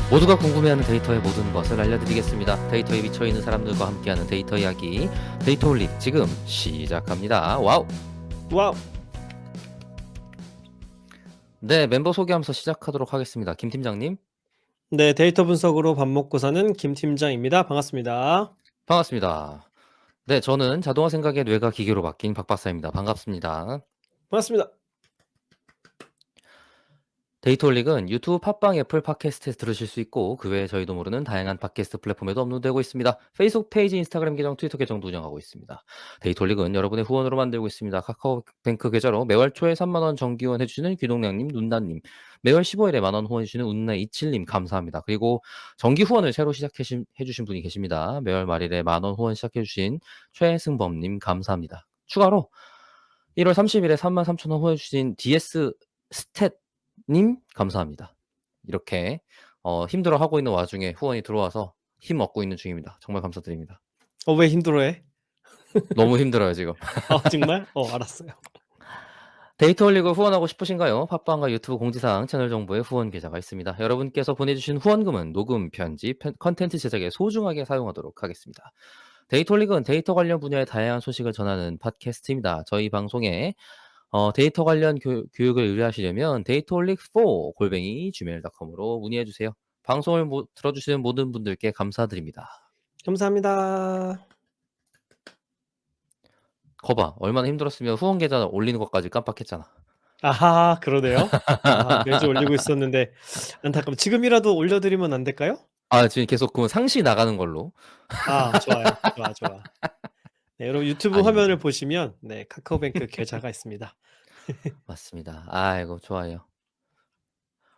모두가 궁금해하는 데이터의 모든 것을 알려드리겠습니다. 데이터에 미쳐있는 사람들과 함께하는 데이터 이야기, 데이터올릭 지금 시작합니다. 와우! 와우. 네, 멤버 소개하면서 시작하도록 하겠습니다. 김 팀장님, 네, 데이터 분석으로 밥 먹고 사는 김 팀장입니다. 반갑습니다. 반갑습니다. 네, 저는 자동화 생각의 뇌가 기계로 바뀐 박 박사입니다. 반갑습니다. 반갑습니다. 데이터올릭은 유튜브, 팟빵, 애플 팟캐스트에서 들으실 수 있고 그 외에 저희도 모르는 다양한 팟캐스트 플랫폼에도 업로드되고 있습니다. 페이스북 페이지, 인스타그램 계정, 트위터 계정도 운영하고 있습니다. 데이터올릭은 여러분의 후원으로 만들고 있습니다. 카카오뱅크 계좌로 매월 초에 3만 원 정기 후원해 주시는 귀동량님, 눈나님, 매월 15일에 만 원 후원해 주시는 운나27님 감사합니다. 그리고 정기 후원을 새로 시작해 주신 분이 계십니다. 매월 말일에 만 원 후원 시작해 주신 최승범님 감사합니다. 추가로 1월 30일에 33,000원 후원해 주신 DS 스탯님 감사합니다. 이렇게 힘들어하고 있는 와중에 후원이 들어와서 힘 얻고 있는 중입니다. 정말 감사드립니다. 왜 힘들어해? 너무 힘들어요 지금. 정말? 알았어요. 데이터 올리고 후원하고 싶으신가요? 팟빵과 유튜브 공지사항 채널 정보에 후원 계좌가 있습니다. 여러분께서 보내주신 후원금은 녹음, 편집, 컨텐츠 제작에 소중하게 사용하도록 하겠습니다. 데이터 올릭은 데이터 관련 분야의 다양한 소식을 전하는 팟캐스트입니다. 저희 방송에 데이터 관련 교육을 의뢰하시려면 data올릭4@gmail.com으로 문의해 주세요. 방송을 들어주시는 모든 분들께 감사드립니다. 감사합니다. 거봐, 얼마나 힘들었으면 후원 계좌 올리는 것까지 깜빡했잖아. 아하, 그러네요. 매주 올리고 있었는데 안타깝네. 지금이라도 올려드리면 안 될까요? 지금 계속 그 상시 나가는 걸로. 좋아요. 좋아. 네, 여러분 유튜브 아닙니다. 화면을 보시면 네, 카카오뱅크 계좌가 있습니다. 맞습니다. 아이고, 좋아요.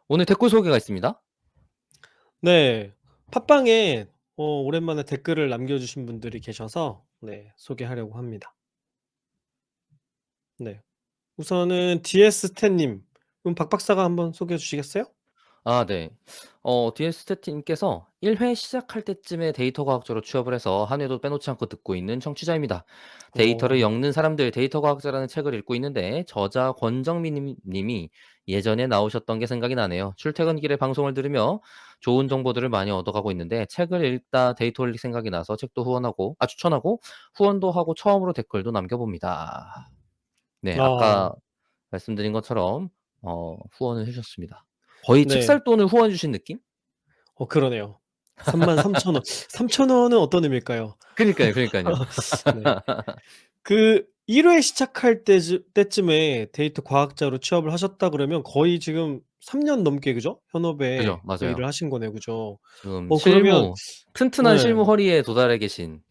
오늘 댓글 소개가 있습니다. 네, 팟빵에 오랜만에 댓글을 남겨주신 분들이 계셔서 네, 소개하려고 합니다. 네, 우선은 DS스탠님, 그럼 박 박사가 한번 소개해 주시겠어요? 네. DS스태님께서 1회 시작할 때쯤에 데이터 과학자로 취업을 해서 한 회도 빼놓지 않고 듣고 있는 청취자입니다. 데이터를 오. 엮는 사람들 데이터 과학자라는 책을 읽고 있는데 저자 권정민 님이 예전에 나오셨던 게 생각이 나네요. 출퇴근길에 방송을 들으며 좋은 정보들을 많이 얻어가고 있는데 책을 읽다 데이터 올릭 생각이 나서 책도 추천하고 후원도 하고 처음으로 댓글도 남겨봅니다. 네, 아 아까 말씀드린 것처럼 후원을 해 주셨습니다. 거의 책 네. 살 돈을 후원해 주신 느낌? 그러네요. 33,000원. 3,000 원은 어떤 의미일까요? 그니까요. 네. 그 1회 시작할 때쯤에 데이터 과학자로 취업을 하셨다 그러면 거의 지금 3년 넘게 그죠? 그죠. 현업에 맞아요. 일을 하신 거네요. 그죠? 지금 그러면 튼튼한 네. 실무 허리에 도달해 계신.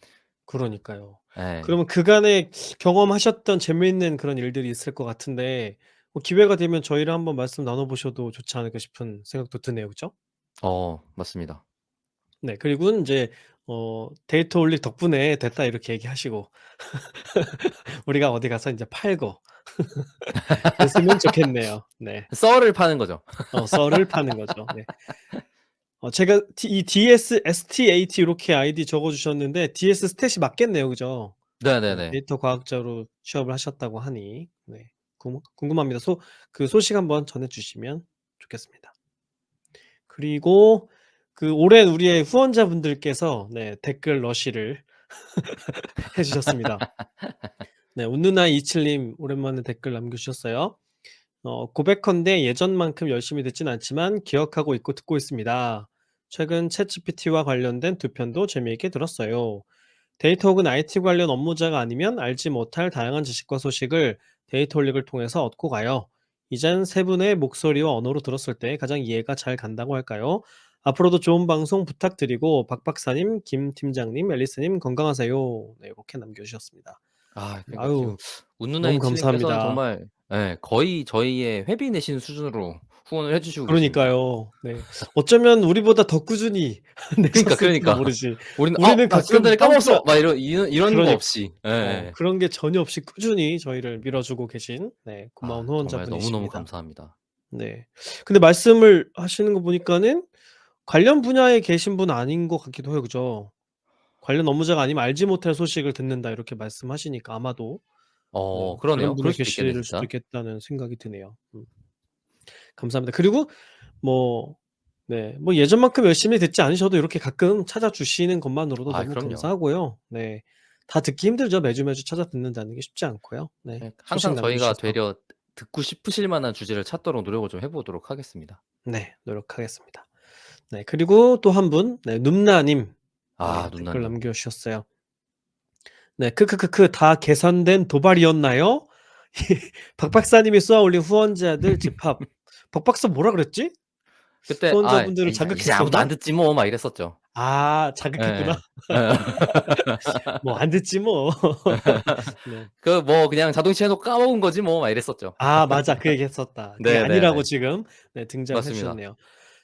그러니까요. 예. 그러면 그간에 경험하셨던 재미있는 그런 일들이 있을 것 같은데 기회가 되면 저희랑 한번 말씀 나눠 보셔도 좋지 않을까 싶은 생각도 드네요. 그죠? 맞습니다. 네. 그리고는 인제 "데이터 올릭 덕분에 됐다." 이렇게 얘기하시고 우리가 어디 가서 인제 팔고 그랬으면 좋겠네요. 네. 썰을 파는 거죠. 썰을 파는 거죠. 네. 제가 이 DS STAT 요렇게 아이디 적어 주셨는데 DS 스탯이 맞겠네요. 그죠? 네. 네네네. 데이터 과학자로 취업을 하셨다고 하니 네. 궁금합니다. 그 소식 한번 전해 주시면 좋겠습니다. 그리고 그 오랜 우리의 후원자분들께서 네, 댓글 러시를 해 주셨습니다. 네. 웃는아이27 님 오랜만에 댓글 남겨 주셨어요. "고백컨대 예전만큼 열심히 듣진 않지만 기억하고 있고 듣고 있습니다. 최근 챗GPT와 관련된 두 편도 재미있게 들었어요. 데이터 혹은 IT 관련 업무자가 아니면 알지 못할 다양한 지식과 소식을 데이터올릭을 통해서 얻고 가요. 이젠 세 분의 목소리와 언어로 들었을 때 가장 이해가 잘 간다고 할까요? 앞으로도 좋은 방송 부탁드리고 박 박사님, 김 팀장님, 앨리스님 건강하세요." 네, 이렇게 남겨 주셨습니다. 그러니까 지금 아유, 웃는 너무 아이 칠님께서는 감사합니다. 정말 거의 저희의 회비 내신 수준으로 후원을 해 주시고 계십니다. 그러니까요. 네. 어쩌면 우리보다 더 꾸준히 내셨을지도 그러니까. 모르지. 우리는 우리는 나 가끔 지난달에 깜빡 까먹었어." 막 이런 거 그러니까 없이. 예. 그런 게 전혀 없이 꾸준히 저희를 밀어주고 계신 네, 고마운 정말 너무너무 후원자분이십니다. 감사합니다. 네. 근데 말씀을 하시는 거 보니까는 관련 분야에 계신 분 아닌 것 같기도 해요. 그죠? "관련 업무자가 아니면 알지 못할 소식을 듣는다." 이렇게 말씀하시니까 아마도 네, 그러네요. 다른 그럴 분야 수도 있겠네 계실 수도 진짜. 있겠다는 생각이 드네요. 감사합니다. 그리고 뭐 네. 뭐 예전만큼 열심히 듣지 않으셔도 이렇게 가끔 찾아주시는 것만으로도 아 너무 그럼요. 감사하고요. 네. 다 듣기 힘들죠. 매주 찾아 듣는다는 게 쉽지 않고요. 네. 예 소식 항상 저희가 남겨주셔서 되려 듣고 싶으실 만한 주제를 찾도록 노력을 좀 해 보도록 하겠습니다. 네 노력하겠습니다. 네 그리고 또 한 분 네 눔나 님 아 네 댓글 눈나님. 남겨주셨어요. 네 "크크크크 다 계산된 도발이었나요? 박 박사님이 쏘아 올린 후원자들 집합." 박 박사 뭐라 그랬지? 그때 아 후원자분들을 이제 아무도 안 자극했었나? 듣지 뭐 막 이랬었죠. 아 자극했구나. 예예. 예. 뭐 안 듣지 뭐. 네. 그 뭐 그냥 자동이체 해놓고 까먹은 거지 뭐 막 이랬었죠. 아 맞아. 그 얘기했었다. 그게 아니라고 네네네. 지금 네 등장을 해 맞습니다. 주셨네요.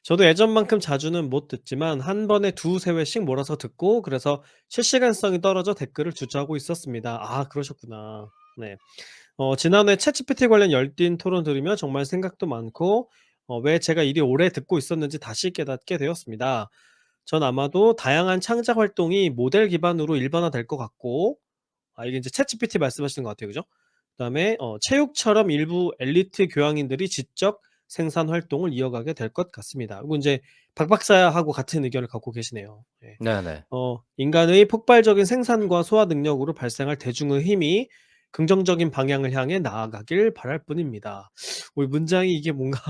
저도 예전만큼 자주는 못 듣지만 한 번에 2-3 회씩 몰아서 듣고 그래서 실시간성이 떨어져 댓글을 주저하고 있었습니다. 아 그러셨구나. 네. 지난해 챗GPT 관련 열띤 토론 들으며 정말 생각도 많고 왜 제가 이리 오래 듣고 있었는지 다시 깨닫게 되었습니다. 전 아마도 다양한 창작 활동이 모델 기반으로 일반화될 것 같고 이게 인제 챗GPT 말씀하시는 것 같아요. 그죠? 그다음에 체육처럼 일부 엘리트 교양인들이 지적 생산 활동을 이어가게 될 것 같습니다. 그리고 인제 박 박사하고 같은 의견을 갖고 계시네요. 예. 네네. 인간의 폭발적인 생산과 소화 능력으로 발생할 대중의 힘이 긍정적인 방향을 향해 나아가길 바랄 뿐입니다. 이 문장이 이게 뭔가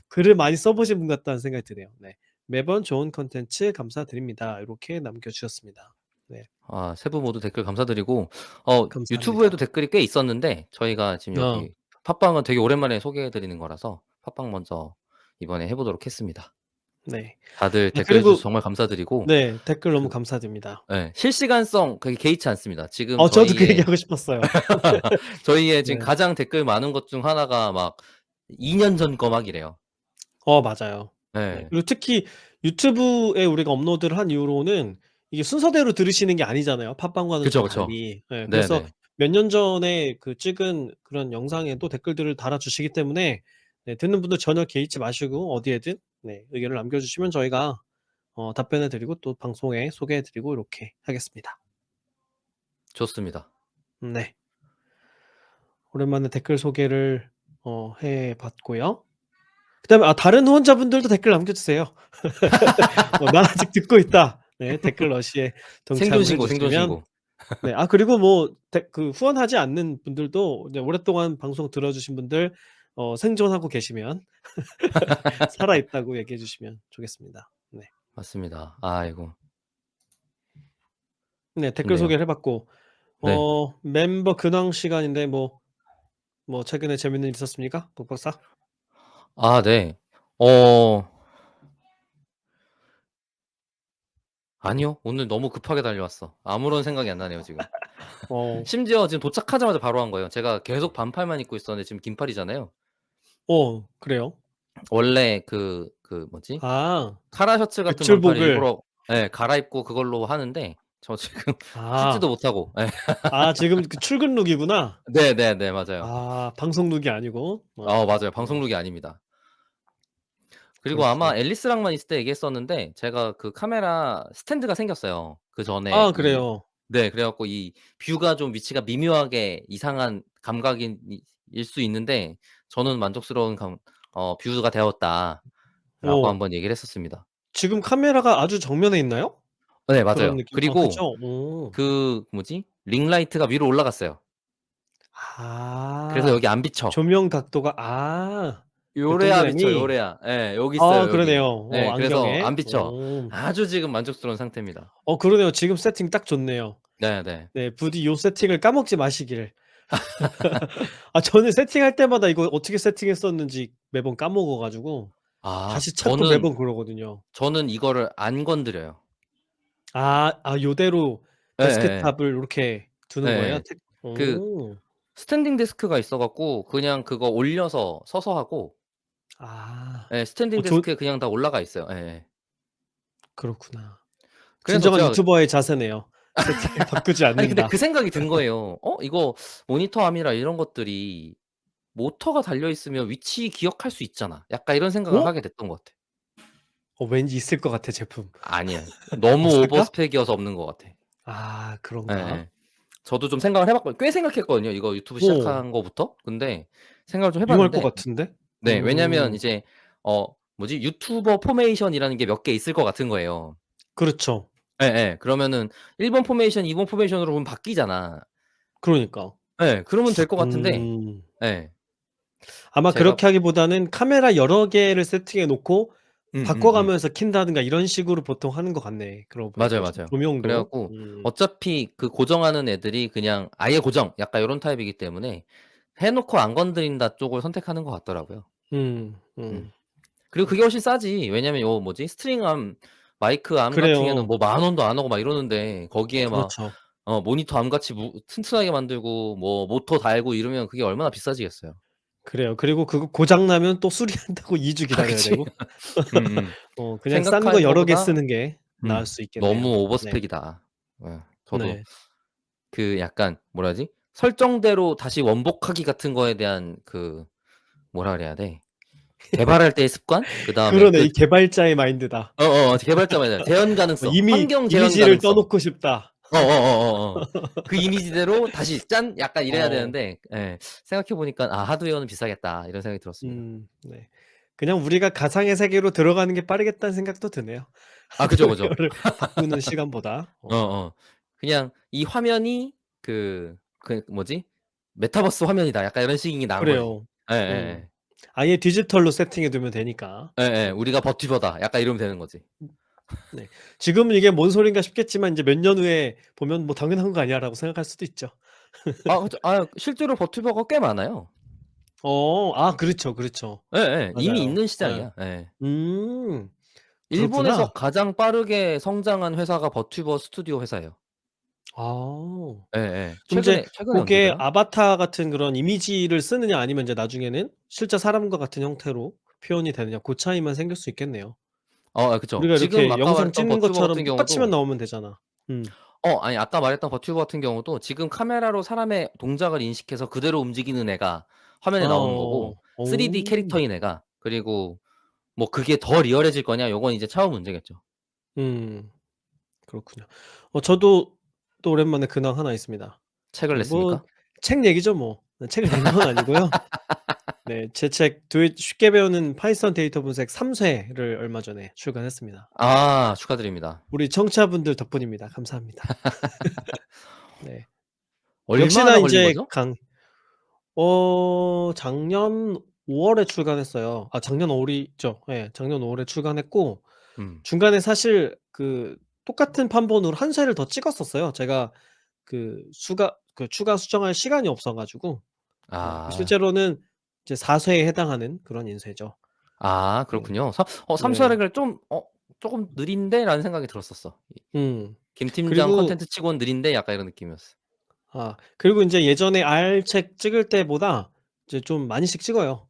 글을 많이 써 보신 분 같다는 생각이 드네요. 네. "매번 좋은 콘텐츠 감사드립니다." 요렇게 남겨 주셨습니다. 네. 아 세 분 모두 댓글 감사드리고 유튜브에도 감사합니다. 댓글이 꽤 있었는데 저희가 지금 어. 여기 팟빵은 되게 오랜만에 소개해 드리는 거라서 팟빵 먼저 이번에 해 보도록 했습니다. 네. 다들 아 댓글 해 주셔서 그리고 정말 감사드리고 네 댓글 너무 그 감사드립니다. 예 실시간성 그게 개의치 않습니다. 지금 저도 그 저희의 얘기하고 싶었어요. 저희의 지금 네. 가장 댓글 많은 것 중 하나가 막 2년 전 거 막 이래요. 맞아요. 네. 예. 그리고 특히 유튜브에 우리가 업로드를 한 이후로는 이게 순서대로 들으시는 게 아니잖아요, 팟빵과는 좀 그쵸, 그쵸. 달리. 예. 그래서 네네. 몇 년 전에 그 찍은 그런 영상에도 댓글들을 달아 주시기 때문에 네 듣는 분들 전혀 개의치 마시고 어디에든 네 의견을 남겨 주시면 저희가 답변해 드리고 또 방송에 소개해 드리고 이렇게 하겠습니다. 좋습니다. 네. 오랜만에 댓글 소개를 해 봤고요. 그다음에 다른 후원자분들도 댓글 남겨 주세요. "나 아직 듣고 있다." 네 댓글 러시에 생존 동참을 해 신고, 생존 주시면 신고. 네 그리고 뭐 그 후원하지 않는 분들도 이제 오랫동안 방송 들어 주신 분들 생존하고 계시면 살아 있다고 얘기해 주시면 좋겠습니다. 네. 맞습니다. 아이고 네 댓글 좋네요. 소개를 해 봤고 네. 멤버 근황 시간인데 뭐 최근에 재밌는 일 있었습니까? 박 박사? 아 네. 어 아니요. 오늘 너무 급하게 달려왔어. 아무런 생각이 안 나네요 지금. 어. 심지어 지금 도착하자마자 바로 한 거예요. 제가 계속 반팔만 입고 있었는데 지금 긴팔이잖아요. 그래요? 원래 그 뭐지? 아. 카라 셔츠 같은 반팔을 외출복을 일부러 예 갈아입고 그걸로 하는데 저 지금 씻지도 아. 못하고 예. 지금 그 출근 룩이구나. 네네네. 맞아요. 방송 룩이 아니고. 맞아요. 방송 룩이 아닙니다. 그리고 그렇구나. 아마 앨리스랑만 있을 때 얘기했었는데 제가 그 카메라 스탠드가 생겼어요. 그전에 그래요. 네 그래 갖고 이 뷰가 좀 위치가 미묘하게 이상한 감각인 일 수 있는데 저는 만족스러운 뷰가 되었다라고 어. 한번 얘기를 했었습니다. 지금 카메라가 아주 정면에 있나요? 네 그런 맞아요. 느낌 그리고 그죠? 오. 그 뭐지? 링 라이트가 위로 올라갔어요. 그래서 아. 여기 안 비쳐. 조명 각도가 그 요래야 비쳐 동그라미? 요래야. 예. 여기 있어요 그러네요. 여기. 예. 그래서 안경에. 안 비쳐. 아주 지금 만족스러운 상태입니다. 그러네요. 지금 세팅 딱 좋네요. 네네. 네. 부디 요 세팅을 까먹지 마시길. 저는 세팅할 때마다 이거 어떻게 세팅했었는지 매번 까먹어 가지고 아 다시 찾고 저는 매번 그러거든요. 저는 이거를 안 건드려요. 요대로 예예예. 데스크탑을 요렇게 두는 거예요? 예예. 그 오. 스탠딩 데스크가 있어 갖고 그냥 그거 올려서 서서 하고 아. 예 스탠딩 좋 데스크에 그냥 다 올라가 있어요. 예예. 그렇구나. 그래서 진정한 제가 유튜버의 자세네요. 세팅을 바꾸지 아니 근데 않는다. 그 생각이 든 거예요. 이거 모니터 암이라 이런 것들이 모터가 달려 있으면 위치 기억할 수 있잖아. 약간 이런 생각을 어? 하게 됐던 것 같아. 왠지 있을 것 같아 제품. 아니에요. 너무 오버 없을까? 스펙이어서 없는 것 같아. 그런가? 예예. 저도 좀 생각을 해 봤거든요. 꽤 생각했거든요, 이거 유튜브 어. 시작한 거부터. 근데 생각을 좀 해 유용할 것 봤는데 같은데? 네 왜냐면 이제 어 뭐지? 유튜버 포메이션이라는 게 몇 개 있을 것 같은 거예요. 그렇죠. 예예. 그러면은 1번 포메이션, 2번 포메이션으로 그럼 바뀌잖아. 그러니까. 예. 그러면 될 것 같은데 음. 예. 아마 제가 그렇게 하기보다는 카메라 여러 개를 세팅해 놓고 음음음. 바꿔가면서 킨다든가 이런 식으로 보통 하는 것 같네. 그러고 보니까 맞아요, 좀 맞아요. 그래 조명도. 갖고 어차피 그 고정하는 애들이 그냥 아예 고정 약간 요런 타입이기 때문에 해 놓고 안 건드린다 쪽을 선택하는 것 같더라고요. 음. 음. 음. 그리고 그게 훨씬 싸지. 왜냐면 요 뭐지? 스트링 암 마이크 암 같은 경우에는 그래요. 뭐 10,000원도 안 하고 막 이러는데 거기에 막 그렇죠. 모니터 암같이 튼튼하게 만들고 뭐 모터 달고 이러면 그게 얼마나 비싸지겠어요. 그래요. 그리고 그거 고장 나면 또 수리한다고 2주 아 기다려야 그치. 되고. 음음. 그냥 싼 거 생각하는 여러 개 것보다 쓰는 게 나을 수 너무 있겠네요. 네. 오버스펙이다. 예. 저도 네. 그 약간 뭐라 하지? 설정대로 다시 원복하기 같은 거에 대한 그 뭐라 그래야 돼? 개발할 때의 습관? 그다음에 그러네. 이 개발자의 마인드다. 개발자마다 재현 가능성, 이미 환경 재현 이미지를 떠 가능성. 놓고 싶다. 그 이미지대로 다시 짠 약간 이래야 어. 되는데 예 생각해 보니까 '아 하드웨어는 비싸겠다.' 이런 생각이 들었습니다. 네. 그냥 우리가 가상의 세계로 들어가는 게 빠르겠다는 생각도 드네요. 아 그죠, 그죠. 하드웨어를 바꾸는 시간보다. 그냥 이 화면이 그 뭐지? '메타버스 화면이다.' 약간 이런 식인 게 나은 거지. 그래요. 음. 예예예. 아예 디지털로 세팅해 두면 되니까. 예예. 네. '우리가 버티버다.' 약간 이러면 되는 거지. 네. 지금은 이게 뭔 소린가 싶겠지만 인제 몇 년 후에 보면 '뭐 당연한 거 아니야.'라고 생각할 수도 있죠. 아 그죠. 실제로 버튜버가 꽤 많아요. 그렇죠, 그렇죠. 예예. 이미 맞아요. 있는 예. 시장이야. 예. 음. 일본에서 그렇구나. 가장 빠르게 성장한 회사가 버튜버 스튜디오 회사예요. 아. 예예. 그럼 이제 최근에 고게 언제더라? 아바타 같은 그런 이미지를 쓰느냐 아니면 인제 나중에는 실제 사람과 같은 형태로 표현이 되느냐 고 차이만 생길 수 있겠네요. 그쵸. 우리가 지금 이렇게 아까 영상 말했던 찍는 버튜버 것처럼 같은 똑같이만 경우도 나오면 되잖아. 음. 아니 아까 말했던 버튜버 같은 경우도 지금 카메라로 사람의 동작을 인식해서 그대로 움직이는 애가 화면에 나오는 거고 3D 캐릭터인 애가 그리고 뭐 그게 더 리얼해질 거냐 요건 이제 차후 문제겠죠. 음. 그렇군요. 저도 또 오랜만에 근황 하나 있습니다. 책을 네 뭐 냈습니까? 책 얘기죠 뭐. 네 책을 낸 건 아니고요. 네 제 책 쉽게 배우는 파이썬 데이터 분석 3 쇄를 얼마 전에 출간했습니다. 축하드립니다. 우리 청취자분들 덕분입니다. 감사합니다. 네. 역시나 얼마나 걸린 인제 거죠? 작년 5 월에 출간했어요. 작년 5 월이죠. 예. 작년 5 월에 출간했고 음. 중간에 사실 똑같은 판본으로 한 쇄를 더 찍었었어요. 제가 추가 수정할 시간이 없어 가지고. 네. 아. 실제로는 이제 4 쇄에 해당하는 그런 인쇄죠. 네. 그렇군요. 네. 삼수하기가 좀 '쪼금 느린데?'라는 생각이 들었었어. 음. 김 팀장 그리고 콘텐츠 치고는 느린데 약간 이런 느낌이었어. 그리고 인제 예전에 R 책 찍을 때보다 이제 좀 많이씩 찍어요.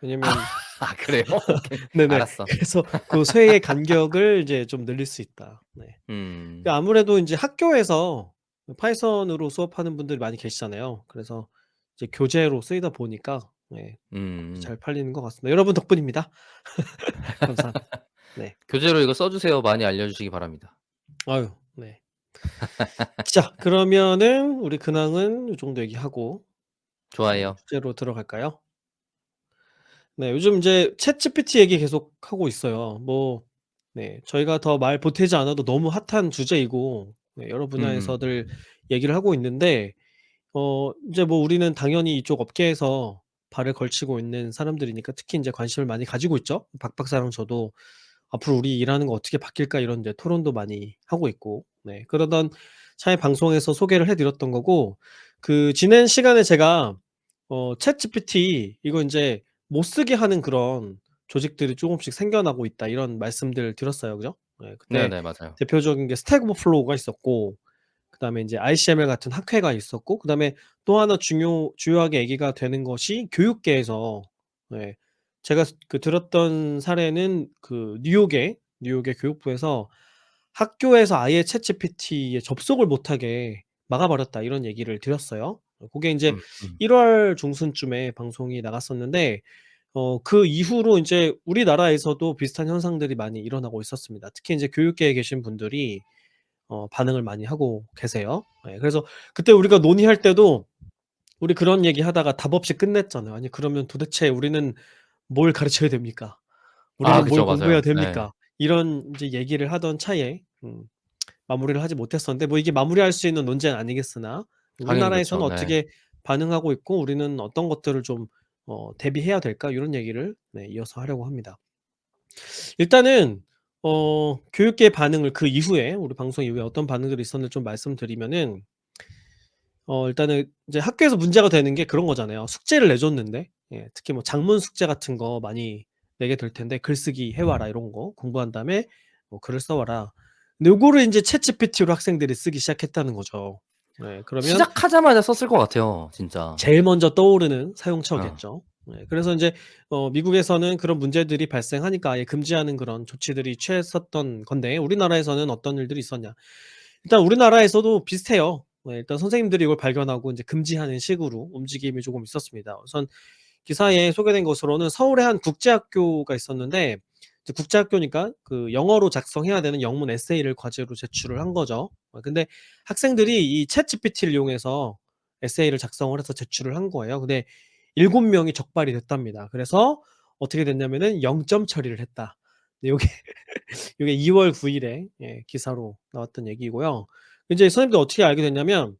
왜냐면 그래요? 오케이. 네네. 알았어. 그래서 그 쇄의 간격을 이제 좀 늘릴 수 있다. 네. 음. 아무래도 인제 학교에서 파이썬으로 수업하는 분들이 많이 계시잖아요. 그래서 이제 교재로 쓰이다 보니까 네 음. 잘 팔리는 것 같습니다. 여러분 덕분입니다. 감사합니다. 네. 교재로 이거 써 주세요. 많이 알려 주시기 바랍니다. 아유 네. 자 그러면은 우리 근황은 요 정도 얘기하고 좋아해요. 주제로 들어갈까요? 네. 요즘 인제 챗GPT 얘기 계속하고 있어요. 저희가 더 말 보태지 않아도 너무 핫한 주제이고 여러 음음. 분야에서들 얘기를 하고 있는데 인제 우리는 당연히 이쪽 업계에서 발을 걸치고 있는 사람들이니까 특히 인제 관심을 많이 가지고 있죠. 박 박사랑 저도 "앞으로 우리 일하는 거 어떻게 바뀔까?" 이런 이제 토론도 많이 하고 있고 네 그러던 차에 방송에서 소개를 해 드렸던 거고 지난 시간에 제가 "챗GPT 이거 인제 못 쓰게 하는 그런 조직들이 쪼금씩 생겨나고 있다." 이런 말씀들을 드렸어요. 그죠? 네 그때 네네. 맞아요. 대표적인 게 스택 오버플로우가 있었고 그다음에 인제 ICML 같은 학회가 있었고 그다음에 또 하나 주요하게 얘기가 되는 것이 교육계에서 예 제가 들었던 사례는 뉴욕의 교육부에서 학교에서 아예 챗GPT에 접속을 못하게 막아 버렸다 이런 얘기를 드렸어요. 고게 인제 음 음. 1월 중순쯤에 방송이 나갔었는데 그 이후로 인제 우리나라에서도 비슷한 현상들이 많이 일어나고 있었습니다. 특히 인제 교육계에 계신 분들이 반응을 많이 하고 계세요. 예 그래서 그때 우리가 논의할 때도 우리 그런 얘기하다가 답 없이 끝냈잖아요. 아니 그러면 도대체 우리는 뭘 가르쳐야 됩니까? 아 "우리는 뭘 그쵸. 공부해야 맞아요. 네. 됩니까?" 이런 이제 얘기를 하던 차에 마무리를 하지 못했었는데, 뭐 이게 마무리할 수 있는 논제는 아니겠으나 당연히 우리나라에서는 그쵸. 네. 어떻게 반응하고 있고 우리는 어떤 것들을 좀 '대비해야 될까?' 요런 얘기를 이어서 하려고 합니다. 일단은 교육계의 반응을, 그 이후에 우리 방송 이후에 어떤 반응들이 있었는지 좀 말씀드리면은, 일단은 이제 학교에서 문제가 되는 게 그런 거잖아요. 숙제를 내줬는데, 특히 뭐 작문 숙제 같은 거 많이 내게 될 텐데, "글쓰기 해 와라." 이런 거 "공부한 다음에 뭐 글을 써 와라." 근데 요거를 인제 챗GPT로 학생들이 쓰기 시작했다는 거죠. 그러면 시작하자마자 썼을 것 같아요 진짜. 제일 먼저 떠오르는 어. 사용처겠죠. 그래서 인제 미국에서는 그런 문제들이 발생하니까 아예 금지하는 그런 조치들이 취했었던 건데, 우리나라에서는 어떤 일들이 있었냐. 일단 우리나라에서도 비슷해요. 일단 선생님들이 이걸 발견하고 인제 금지하는 식으로 움직임이 조금 있었습니다. 우선 기사에 소개된 것으로는 서울의 한 국제학교가 있었는데, 이제 국제학교니까 그 영어로 작성해야 되는 영문 에세이를 과제로 제출을 한 거죠. 근데 학생들이 이 챗GPT를 이용해서 에세이를 작성을 해서 제출을 한 거예요. 근데 7 명이 적발이 됐답니다. 그래서 어떻게 됐냐면은 0점 처리를 했다. 네, 요게 요게 2월 9 일에 기사로 나왔던 얘기고요. 이제 선생님들 어떻게 알게 됐냐면,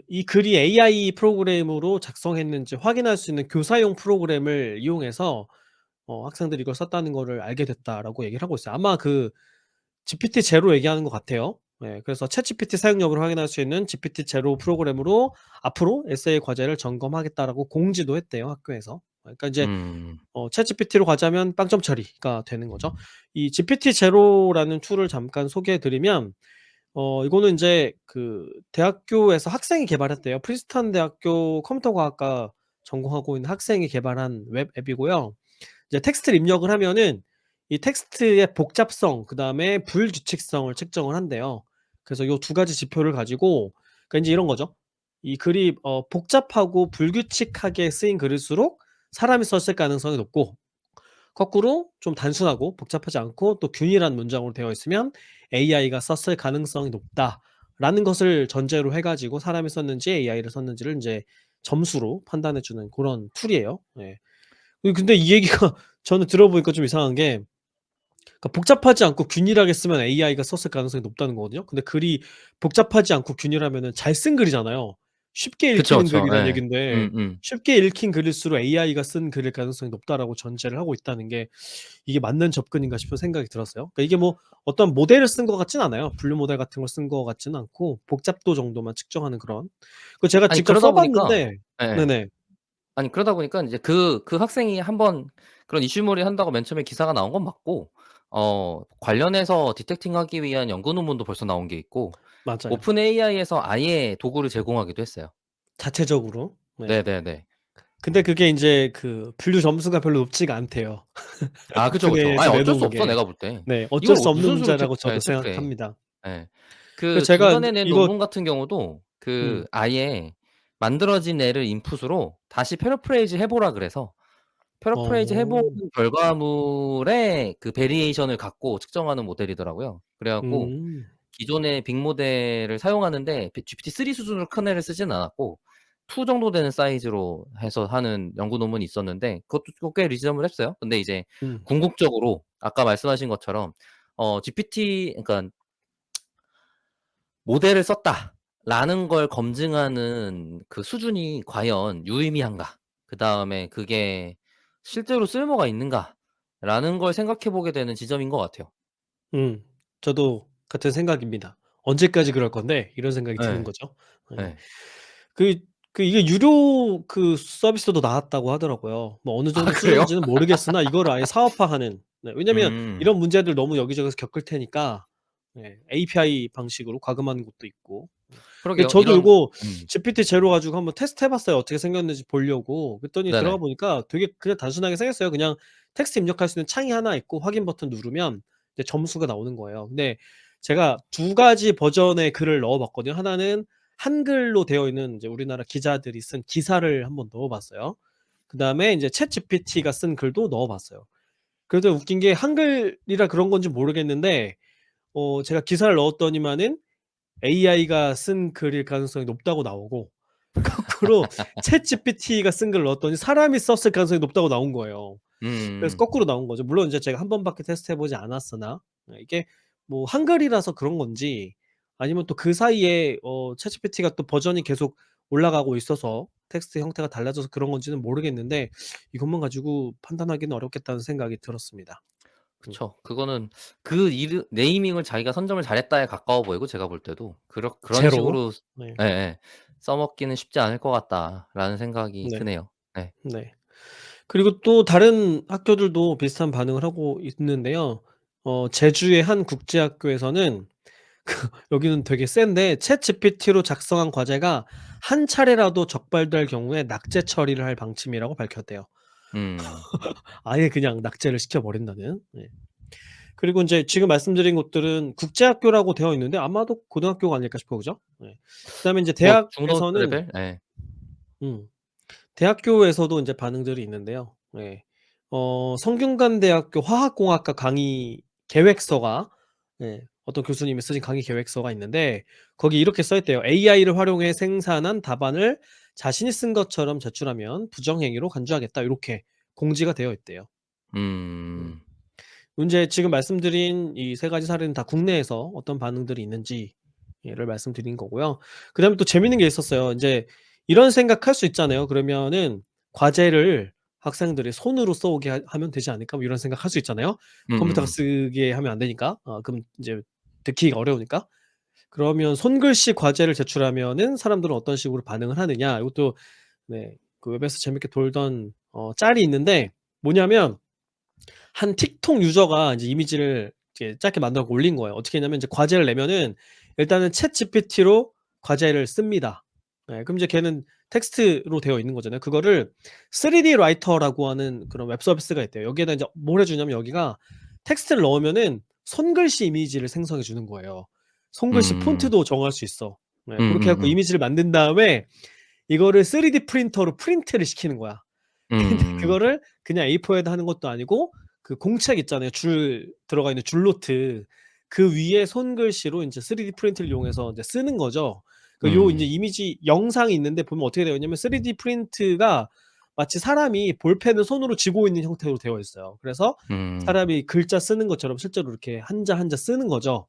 이 글이 AI 프로그램으로 작성했는지 확인할 수 있는 교사용 프로그램을 이용해서 학생들이 이걸 썼다는 거를 알게 됐다라고 얘기를 하고 있어요. 아마 그 GPT 제로 얘기하는 것 같아요. 그래서 챗GPT 사용 여부를 확인할 수 있는 GPT 제로 프로그램으로 앞으로 에세이 과제를 점검하겠다라고 공지도 했대요, 학교에서. 그러니까 이제 음. 챗GPT로 과제하면 빵점 처리가 되는 거죠. 이 GPT 제로라는 툴을 잠깐 소개해 드리면, 이거는 인제 그 대학교에서 학생이 개발했대요. 프린스턴 대학교 컴퓨터과학과 전공하고 있는 학생이 개발한 웹 앱이고요. 이제 텍스트를 입력을 하면은 이 텍스트의 복잡성, 그다음에 불규칙성을 측정을 한대요. 그래서 요 두 가지 지표를 가지고, 그러니까 인제 이런 거죠. 이 글이 복잡하고 불규칙하게 쓰인 글일수록 사람이 썼을 가능성이 높고, 거꾸로 좀 단순하고 복잡하지 않고 또 균일한 문장으로 되어 있으면 AI가 썼을 가능성이 높다라는 것을 전제로 해 가지고 사람이 썼는지 AI를 썼는지를 인제 점수로 판단해 주는 고런 툴이에요. 근데 이 얘기가 저는 들어보니까 좀 이상한 게, 그러니까 복잡하지 않고 균일하게 쓰면 AI가 썼을 가능성이 높다는 거거든요. 근데 글이 복잡하지 않고 균일하면은 잘 쓴 글이잖아요. 쉽게 그쵸, 읽히는 그쵸. 글이란 예. 얘긴데, 쉽게 읽힌 글일수록 AI가 쓴 글일 가능성이 높다라고 전제를 하고 있다는 게, 이게 맞는 접근인가 싶은 생각이 들었어요. 그러니까 이게 뭐 어떤 모델을 쓴 것 같진 않아요. 분류 모델 같은 걸 쓴 것 같지는 않고, 복잡도 정도만 측정하는 그런. 제가 아니 직접 그러다 써 보니까 봤는데. 예예. 네네. 아니 그러다 보니까 인제 그 학생이 한번 그런 이슈몰이 한다고 맨 처음에 기사가 나온 건 맞고 관련해서 디텍팅하기 위한 연구 논문도 벌써 나온 게 있고 맞아요. 오픈 AI에서 아예 도구를 제공하기도 했어요. 자체적으로. 네. 네네네. 근데 그게 인제 분류 점수가 별로 높지가 않대요. 아 그쵸, 오픈 그쵸. 아니 AI에서 어쩔 수 내놓은 없어 게. 내가 볼 때. 네. 이걸 어쩔 수 없는 무슨 수로 문제라고 저도 체크를 해. 생각합니다. 예. 그래서 그 제가 중간에 인제 낸 이거. 논문 같은 경우도 음. 아예 만들어진 애를 인풋으로 다시 패러프레이즈 해 보라 그래서 패러프레이즈 해 본 어. 결과물의 그 베리에이션을 갖고 측정하는 모델이더라고요. 그래 갖고 음. 기존의 빅 모델을 사용하는데 GPT-3 수준으로 큰 애를 쓰지는 않았고 2 정도 되는 사이즈로 해서 하는 연구 논문이 있었는데 그것도 꽤 리저너블했어요. 근데 이제 음. 궁극적으로 아까 말씀하신 것처럼 GPT 그러니까 '모델을 썼다.'라는 걸 검증하는 그 수준이 과연 유의미한가? 그다음에 그게 '실제로 쓸모가 있는가?'라는 걸 생각해 보게 되는 지점인 것 같아요. 음. 저도 같은 생각입니다. '언제까지 그럴 건데?' 이런 생각이 드는 예. 거죠. 예. 예. 그 이게 유료 서비스도 나왔다고 하더라고요. 뭐 어느 아 정도 그래요? 수준인지는 모르겠으나 이거를 아예 사업화하는. 왜냐면 음. 이런 문제들 너무 여기저기서 겪을 테니까 API 방식으로 과금하는 곳도 있고. 근데 그러게요. 저도 이런 요거 GPT 제로 가지고 한번 테스트 해 봤어요, 어떻게 생겼는지 보려고. 그랬더니 들어가 네네. 보니까 되게 그냥 단순하게 생겼어요. 그냥 텍스트 입력할 수 있는 창이 하나 있고 확인 버튼 누르면 이제 점수가 나오는 거예요. 근데 제가 두 가지 버전의 글을 넣어 봤거든요. 하나는 한글로 되어 있는 이제 우리나라 기자들이 쓴 기사를 한번 넣어 봤어요. 그다음에 인제 챗GPT가 쓴 글도 넣어 봤어요. 그런데 웃긴 게 한글이라 그런 건지 모르겠는데, 제가 기사를 넣었더니만은 AI가 쓴 글일 가능성이 높다고 나오고, 거꾸로 챗GPT가 쓴 글을 넣었더니 사람이 썼을 가능성이 높다고 나온 거예요. 그래서 음. 거꾸로 나온 거죠. 물론 인제 제가 한 번밖에 테스트해 보지 않았으나 이게 뭐 한글이라서 그런 건지 아니면 또 그 사이에 챗GPT가 또 버전이 계속 올라가고 있어서 텍스트 형태가 달라져서 그런 건지는 모르겠는데 이것만 가지고 판단하기는 어렵겠다는 생각이 들었습니다. 음. 그쵸. 그거는 그 이르 네이밍을 자기가 선점을 잘했다에 가까워 보이고 제가 볼 때도 그런 제로. 식으로 네. 예예. 써먹기는 쉽지 않을 것 같다라는 생각이 네. 드네요. 네. 네. 그리고 또 다른 학교들도 비슷한 반응을 하고 있는데요. 제주의 한 국제학교에서는 여기는 되게 센데 챗GPT로 작성한 과제가 한 차례라도 적발될 경우에 낙제 처리를 할 방침이라고 밝혔대요. 음. 아예 그냥 낙제를 시켜 버린다는. 네. 그리고 인제 지금 말씀드린 곳들은 국제학교라고 되어 있는데 아마도 고등학교가 아닐까 싶어요. 그죠? 네. 그다음에 인제 뭐 중고등학교 대학에서는 레벨? 예. 음 대학교에서도 인제 반응들이 있는데요. 예. 성균관대학교 화학공학과 강의 계획서가 어떤 교수님이 쓰신 강의 계획서가 있는데 거기 이렇게 써 있대요. "AI를 활용해 생산한 답안을 자신이 쓴 것처럼 제출하면 부정행위로 간주하겠다." 요렇게 공지가 되어 있대요. 음. 음. 인제 지금 말씀드린 이 세 가지 사례는 다 국내에서 어떤 반응들이 있는지를 말씀드린 거고요. 그다음에 또 재밌는 게 있었어요. 인제 이런 생각할 수 있잖아요. 그러면은 '과제를 학생들이 손으로 써 오게 하면 되지 않을까?' 뭐 이런 생각할 수 있잖아요. 컴퓨터가 음음음. 쓰게 하면 안 되니까. 그럼 인제 듣기가 어려우니까. 그러면 손글씨 과제를 제출하면은 사람들은 어떤 식으로 반응을 하느냐. 이것도 네 그 웹에서 재밌게 돌던 짤이 있는데 뭐냐면 한 틱톡 유저가 이제 이미지를 이렇게 짧게 만들어 갖고 올린 거예요. 어떻게 했냐면 이제 과제를 내면은 일단은 챗GPT로 과제를 씁니다. 예 그럼 이제 걔는 텍스트로 되어 있는 거잖아요. 그거를 3D 라이터라고 하는 그런 웹 서비스가 있대요. 여기에다 이제 뭘 해 주냐면 여기가 텍스트를 넣으면은 손글씨 이미지를 생성해 주는 거예요. 손글씨 음. 폰트도 정할 수 있어. 네 고렇게 해 갖고 음음음. 이미지를 만든 다음에 이거를 3D 프린터로 프린트를 시키는 거야. 근데 음. 그거를 그냥 A4에다 하는 것도 아니고 그 공책 있잖아요. 줄 들어가 있는 줄노트. 그 위에 손글씨로 인제 3D 프린트를 이용해서 인제 쓰는 거죠. 그 요 인제 음. 이미지 영상이 있는데 보면 어떻게 되어 있냐면 3D 프린트가 마치 사람이 볼펜을 손으로 쥐고 있는 형태로 되어 있어요. 그래서 음. 사람이 글자 쓰는 것처럼 실제로 이렇게 한자 한자 쓰는 거죠.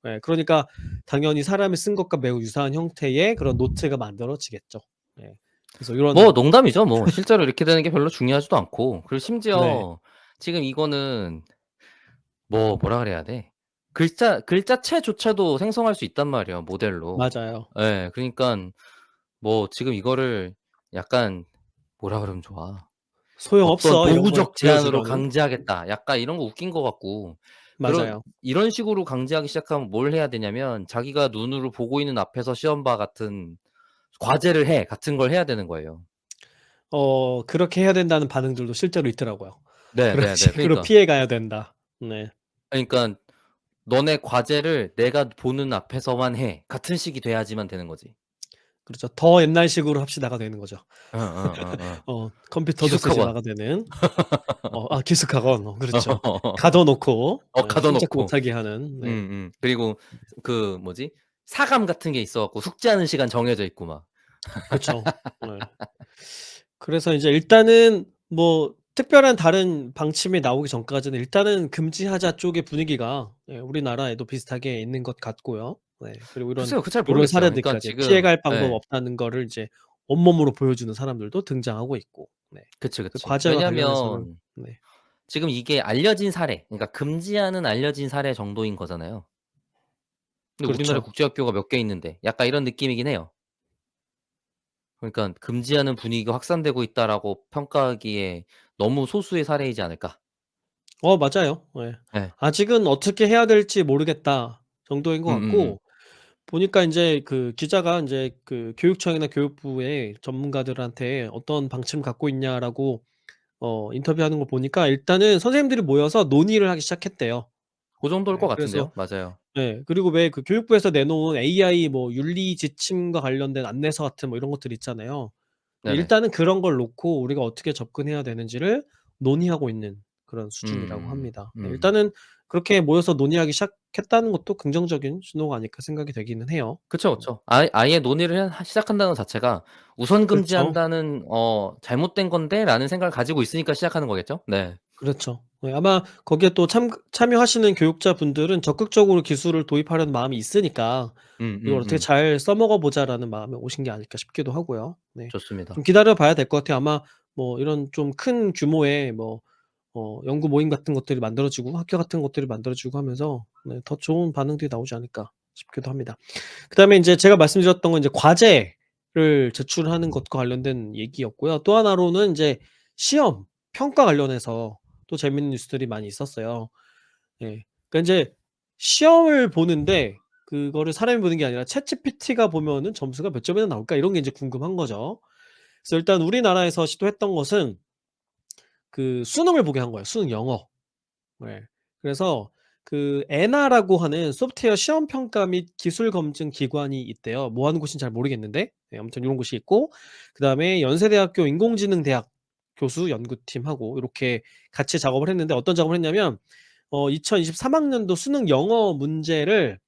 예 그러니까 당연히 사람이 쓴 것과 매우 유사한 형태의 그런 노트가 만들어지겠죠. 예. 그래서 뭐 요런 농담이죠 뭐. 실제로 이렇게 되는 게 별로 중요하지도 않고 그리고 네. 심지어 지금 이거는 뭐라 그래야 돼? 글자체조차도 생성할 수 있단 말이에요, 모델로. 맞아요. 예. 그러니깐 뭐 지금 이거를 약간 뭐라 그러면 좋아? 어떤 "소용없어." 이런 걸 도구적 제한으로 보여주려는. 강제하겠다. 약간 이런 거 웃긴 것 같고 맞아요. 이런 식으로 강제하기 시작하면 뭘 해야 되냐면 자기가 눈으로 보고 있는 앞에서 시험 봐 같은 "과제를 해." 같은 걸 해야 되는 거예요. 그렇게 해야 된다는 반응들도 실제로 있더라고요. 그런 네네네. 식으로 그러니까 피해 가야 된다. 네. 그러니깐 "너네 과제를 내가 보는 앞에서만 해." 같은 식이 돼야지만 되는 거지. 그렇죠. 더 옛날식으로 합시다가 되는 거죠. 어어어어. 컴퓨터도 쓰지 기숙학원. 마가 되는. 기숙학원. 그렇죠. 가둬 놓고 가둬 손잡고 놓고. 못하게 하는. 네. 그리고 그 뭐지? 사감 같은 게 있어 갖고 숙제하는 시간 정해져 있고 막. 그쵸. 네. 그래서 이제 일단은 뭐 특별한 다른 방침이 나오기 전까지는 일단은 금지하자 쪽의 분위기가 우리나라에도 비슷하게 있는 것 같고요. 네. 그리고 글쎄요. 그 잘 요런 모르겠어요. 그러니까 사례들까지 지금 피해갈 방법 예. 없다는 거를 이제 온몸으로 보여주는 사람들도 등장하고 있고. 네. 그치, 그 그치. 과제와 관련해서는 왜냐하면 네. 지금 이게 알려진 사례 그러니까 금지하는 알려진 사례 정도인 거잖아요. 근데 우리나라에 그렇죠. 국제학교가 몇 개 있는데 약간 이런 느낌이긴 해요. 그러니깐 '금지하는 분위기가 확산되고 있다.'라고 평가하기에 너무 소수의 사례이지 않을까. 맞아요. 예. 예. '아직은 어떻게 해야 될지 모르겠다.' 정도인 것 음음음. 같고 보니까 인제 그 기자가 인제 그 교육청이나 교육부의 전문가들한테 "어떤 방침을 갖고 있냐?"라고 인터뷰하는 걸 보니까 일단은 선생님들이 모여서 논의를 하기 시작했대요. 고 정도일 것 그래서 같은데요. 맞아요. 그리고 왜 그 교육부에서 내놓은 AI 뭐 윤리 지침과 관련된 안내서 같은 뭐 이런 것들 있잖아요. 네네. 일단은 그런 걸 놓고 우리가 어떻게 접근해야 되는지를 논의하고 있는 그런 수준이라고 음. 합니다. 네 음. 일단은 그렇게 모여서 논의하기 시작 시작했다는 것도 긍정적인 신호가 아닐까 생각이 되기는 해요. 그쵸, 네. 그쵸. 아예 논의를 시작한다는 것 자체가 '우선 그렇죠. 금지한다는 잘못된 건데.'라는 생각을 가지고 있으니까 시작하는 거겠죠? 네. 그렇죠. 네, 아마 거기에 또 참여하시는 교육자분들은 적극적으로 기술을 도입하려는 마음이 있으니까 '이걸 어떻게 잘 써먹어 보자.'라는 마음에 오신 게 아닐까 싶기도 하고요. 네. 좀 좋습니다. 기다려 봐야 될 것 같아요. 아마 뭐 이런 좀 큰 규모의 뭐 연구 모임 같은 것들이 만들어지고 학교 같은 것들이 만들어지고 하면서 네 더 좋은 반응들이 나오지 않을까 싶기도 합니다. 그다음에 인제 제가 말씀드렸던 건 인제 과제를 제출하는 것과 관련된 얘기였고요. 또 하나로는 인제 시험, 평가 관련해서 또 재밌는 뉴스들이 많이 있었어요. 예. 그러니까 인제 시험을 보는데 그거를 사람이 보는 게 아니라 챗GPT가 보면은 '점수가 몇 점이나 나올까?' 이런 게 인제 궁금한 거죠. 그래서 일단 우리나라에서 시도했던 것은 그 수능을 보게 한 거예요, 수능 영어. 네. 그래서 그 엔나라고 하는 소프트웨어 시험 평가 및 기술 검증 기관이 있대요. 뭐 하는 곳인지 잘 모르겠는데 네 아무튼 요런 곳이 있고 그다음에 연세대학교 인공지능대학 교수 연구팀하고 요렇게 같이 작업을 했는데 어떤 작업을 했냐면 2023 학년도 수능 영어 문제를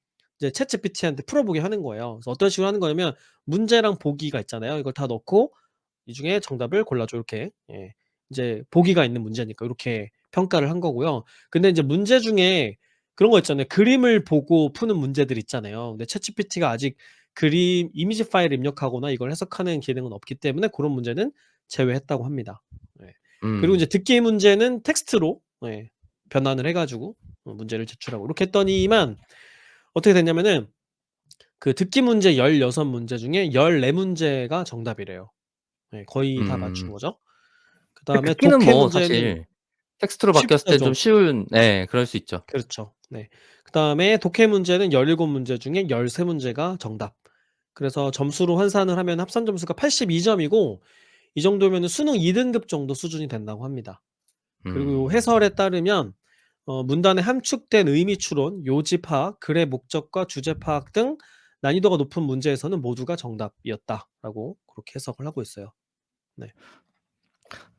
이제 챗GPT한테 풀어보게 하는 거예요. 그래서 어떤 식으로 하는 거냐면 문제랑 보기가 있잖아요. 이걸 다 넣고 "이 중에 정답을 골라줘." 이렇게 예. 이제 보기가 있는 문제니까 요렇게 평가를 한 거고요. 근데 인제 문제 중에 그런 거 있잖아요. 그림을 보고 푸는 문제들 있잖아요. 근데 챗GPT가 아직 그림 이미지 파일을 입력하거나 이걸 해석하는 기능은 없기 때문에 고런 문제는 제외했다고 합니다. 예. 그리고 음. 이제 듣기 문제는 텍스트로 예 변환을 해 가지고 문제를 제출하고 이렇게 했더니만 어떻게 됐냐면은 그 듣기 문제 16 문제 중에 14 문제가 정답이래요. 예 거의 다 맞춘 음. 거죠. 근데 그다음에 듣기는 독해 뭐 문제는 사실 텍스트로 바뀌었을 쉽죠 땐 좀 좀. 쉬운 네 그럴 수 있죠. 그렇죠. 네. 그다음에 독해 문제는 17 문제 중에 13 문제가 정답. 그래서 점수로 환산을 하면 합산 점수가 82 점이고 이 정도면은 수능 2 등급 정도 수준이 된다고 합니다. 그리고 요 음. 해설에 따르면 문단의 함축된 의미 추론, 요지 파악, 글의 목적과 주제 파악 등 난이도가 높은 문제에서는 모두가 정답이었다라고 그렇게 해석을 하고 있어요. 네.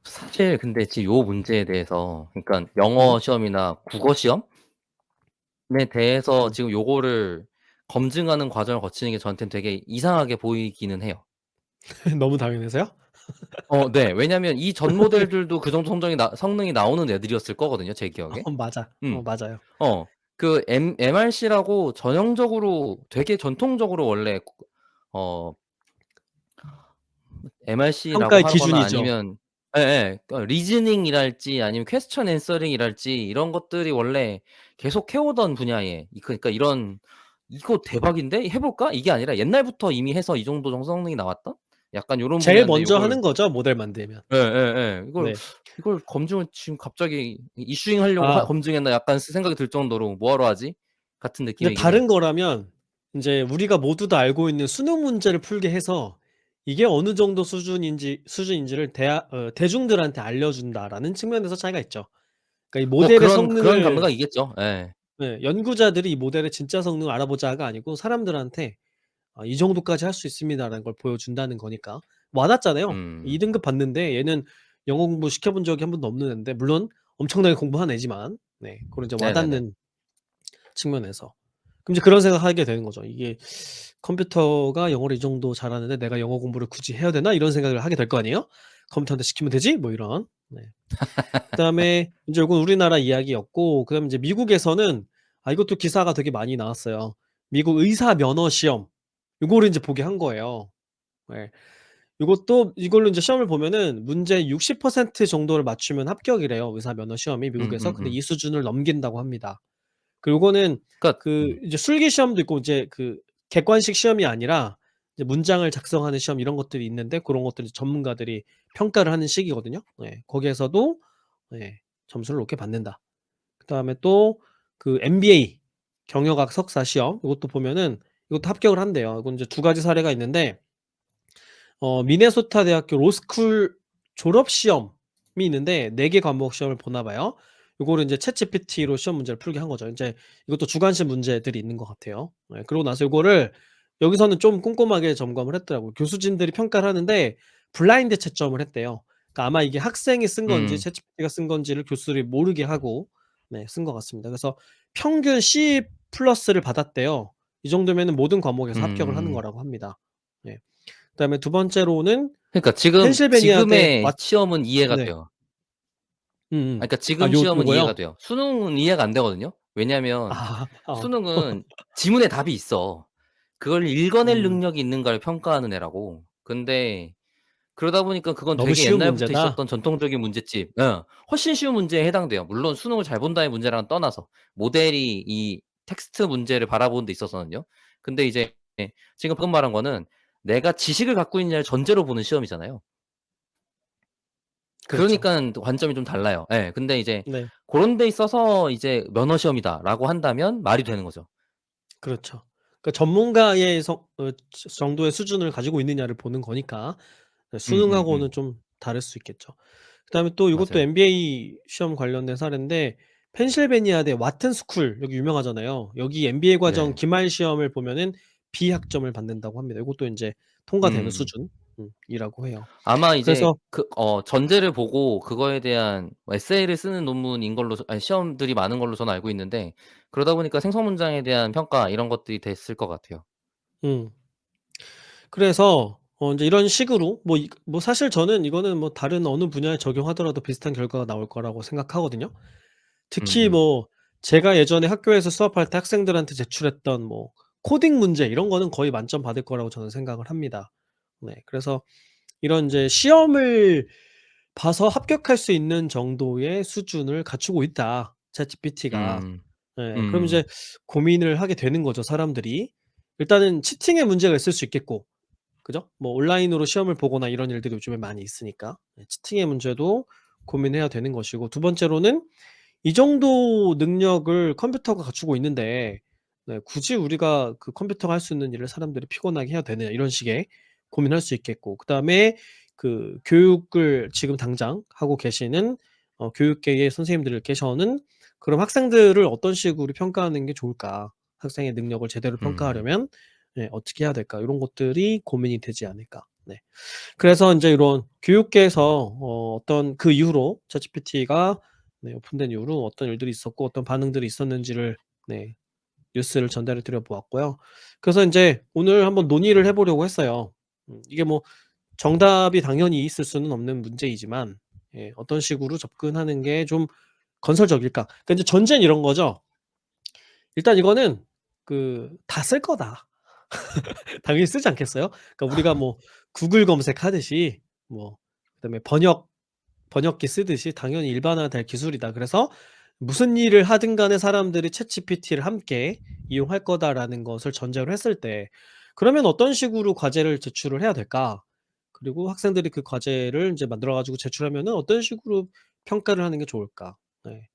사실 근데 지금 요 문제에 대해서 그러니깐 네. 영어 시험이나 국어 시험에 대해서 음. 지금 요거를 검증하는 과정을 거치는 게 저한테는 되게 이상하게 보이기는 해요. 너무 당연해서요? 네. 왜냐면 이 전 모델들도 그 정도 성능이 나오는 애들이었을 거거든요, 제 기억에. 맞아. 음. 맞아요. 그 MRC라고 전형적으로 되게 전통적으로 원래 어 MRC라고 평가의 하거나 기준이죠. 아니면 예예. 리즈닝이랄지 아니면 퀘스천 애서링이랄지 이런 것들이 원래 계속 해오던 분야에 그러니까 이런 '이거 대박인데? 해 볼까?' 이게 아니라 옛날부터 이미 해서 이 정도 성능이 나왔던 약간 요런 제일 분야인데 먼저 요걸 하는 거죠, 모델 만들면. 예예예. 네. 이걸 검증을 지금 갑자기 이슈잉 하려고 아 검증했나 약간 생각이 들 정도로 '뭐 하러 하지?' 같은 근데 느낌이긴 해요. 다른 거라면 인제 우리가 모두 다 알고 있는 수능 문제를 풀게 해서 이게 어느 정도 수준인지를 대중들한테 알려준다라는 측면에서 차이가 있죠. 그러니까 이 뭐 모델의 그런 성능을 감가이겠죠. 예. 네 연구자들이 이 모델의 진짜 성능을 알아보자가 아니고 사람들한테 "이 정도까지 할 수 있습니다."라는 걸 보여준다는 거니까. 와닿잖아요. 음. 2 등급 받는데 얘는 영어 공부 시켜 본 적이 한 번도 없는 앤데 물론 엄청나게 공부한 애지만 네 그런 이제 네네네. 와닿는 측면에서. 그럼 이제 그런 생각하게 되는 거죠. '이게 컴퓨터가 영어를 이 정도 잘하는데 내가 영어 공부를 굳이 해야 되나?' 이런 생각을 하게 될 거 아니에요. '컴퓨터한테 시키면 되지?' 뭐 이런. 네. 그다음에 인제 요건 우리나라 이야기였고 그다음에 인제 미국에서는 이것도 기사가 되게 많이 나왔어요. 미국 의사 면허 시험 요거를 인제 보게 한 거예요. 예. 요것도 이걸로 인제 시험을 보면은 문제 60% 정도를 맞추면 합격이래요, 의사 면허 시험이 미국에서. 근데 음음음. 이 수준을 넘긴다고 합니다. 그리고 요거는 그러니까 그 이제 술기 시험도 있고 이제 그 객관식 시험이 아니라 이제 문장을 작성하는 시험 이런 것들이 있는데 고런 것들을 전문가들이 평가를 하는 시기거든요. 예. 거기에서도 예 점수를 높게 받는다. 그다음에 또 그 MBA 경영학 석사 시험 요것도 보면은 이것도 합격을 한대요. 이건 이제 2 가지 사례가 있는데 미네소타 대학교 로스쿨 졸업 시험이 있는데 4개 과목 시험을 보나 봐요. 요거를 인제 챗GPT로 시험 문제를 풀게 한 거죠. 인제 이것도 주관식 문제들이 있는 것 같아요. 예 그러고 나서 요거를 여기서는 좀 꼼꼼하게 점검을 했더라고요. 교수진들이 평가를 하는데 블라인드 채점을 했대요. 그러니까 아마 이게 학생이 쓴 건지 음. 챗GPT가 쓴 건지를 교수들이 모르게 하고 네 쓴 것 같습니다. 그래서 평균 C 플러스를 받았대요. 이 정도면은 모든 과목에서 합격을 하는 음. 거라고 합니다. 네. 그다음에 두 번째로는 그러니까 펜실베니아대 지금의 시험은 이해가 네. 돼요. 아 음음. 그러니까 아 지금 시험은 이해가 요거요? 돼요. 수능은 이해가 안 되거든요. 왜냐하면 아 수능은 지문에 답이 있어. 그걸 읽어낼 음. 능력이 있는가를 평가하는 애라고. 근데 그러다 보니까 그건 너무 되게 쉬운 옛날부터 문제다? 있었던 전통적인 문제집 훨씬 쉬운 문제에 해당돼요. 물론 수능을 잘 본다의 문제랑은 떠나서 모델이 이 텍스트 문제를 바라보는 데 있어서는요. 근데 이제 지금 방금 말한 거는 내가 지식을 갖고 있느냐를 전제로 보는 시험이잖아요. 그렇죠. 그러니깐 또 관점이 좀 달라요. 예. 근데 이제 네. 고런 데 있어서 이제 면허 시험이다라고 한다면 말이 되는 거죠. 그렇죠. 그러니까 전문가의 정도의 수준을 가지고 있느냐를 보는 거니까 네 수능하고는 좀 다를 수 있겠죠. 그다음에 또 요것도 맞아요. MBA 시험 관련된 사례인데 펜실베니아대 와튼 스쿨 여기 유명하잖아요. 여기 MBA 과정 네. 기말 시험을 보면은 B학점을 받는다고 합니다. 요것도 인제 통과되는 음. 수준 이라고 해요. 아마 이제 그래서 전제를 보고 그거에 대한 에세이를 쓰는 논문인 걸로 시험들이 많은 걸로 저는 알고 있는데 그러다 보니까 생성 문장에 대한 평가 이런 것들이 됐을 것 같아요. 음 그래서 인제 이런 식으로 뭐 사실 저는 이거는 뭐 다른 어느 분야에 적용하더라도 비슷한 결과가 나올 거라고 생각하거든요. 특히 음음. 뭐 제가 예전에 학교에서 수업할 때 학생들한테 제출했던 뭐 코딩 문제 이런 거는 거의 만점 받을 거라고 저는 생각을 합니다. 네. 그래서 이런 인제 시험을 봐서 합격할 수 있는 정도의 수준을 갖추고 있다, 챗GPT가. 음. 예. 그럼 이제 음. 고민을 하게 되는 거죠, 사람들이. 일단은 치팅의 문제가 있을 수 있겠고 그죠? 뭐 온라인으로 시험을 보거나 이런 일들이 요즘에 많이 있으니까. 네 치팅의 문제도 고민해야 되는 것이고 두 번째로는 이 정도 능력을 컴퓨터가 갖추고 있는데 네 굳이 우리가 그 컴퓨터가 할 수 있는 일을 사람들이 피곤하게 해야 되느냐 이런 식의 고민할 수 있겠고 그다음에 그 교육을 지금 당장 하고 계시는 교육계의 선생님들께서는 그럼 학생들을 어떤 식으로 평가하는 게 좋을까? 학생의 능력을 제대로 음. 평가하려면 네 어떻게 해야 될까? 요런 것들이 고민이 되지 않을까. 네. 그래서 인제 이런 교육계에서 어떤 그 이후로 챗GPT가 네 오픈된 이후로 어떤 일들이 있었고 어떤 반응들이 있었는지를 네 뉴스를 전달해 드려 보았고요. 그래서 인제 오늘 한번 논의를 해 보려고 했어요. 이게 뭐 정답이 당연히 있을 수는 없는 문제이지만 예 어떤 식으로 접근하는 게 좀 건설적일까? 그러니까 이제 전제는 이런 거죠. 일단 이거는 그 '다 쓸 거다.' 당연히 쓰지 않겠어요? 그러니까 우리가 뭐 구글 검색하듯이 뭐 그다음에 번역기 쓰듯이 당연히 일반화될 기술이다. 그래서 무슨 일을 하든 간에 사람들이 챗GPT를 함께 이용할 거다라는 것을 전제로 했을 때 그러면 어떤 식으로 과제를 제출을 해야 될까? 그리고 학생들이 그 과제를 인제 만들어 가지고 제출하면은 어떤 식으로 평가를 하는 게 좋을까? 네.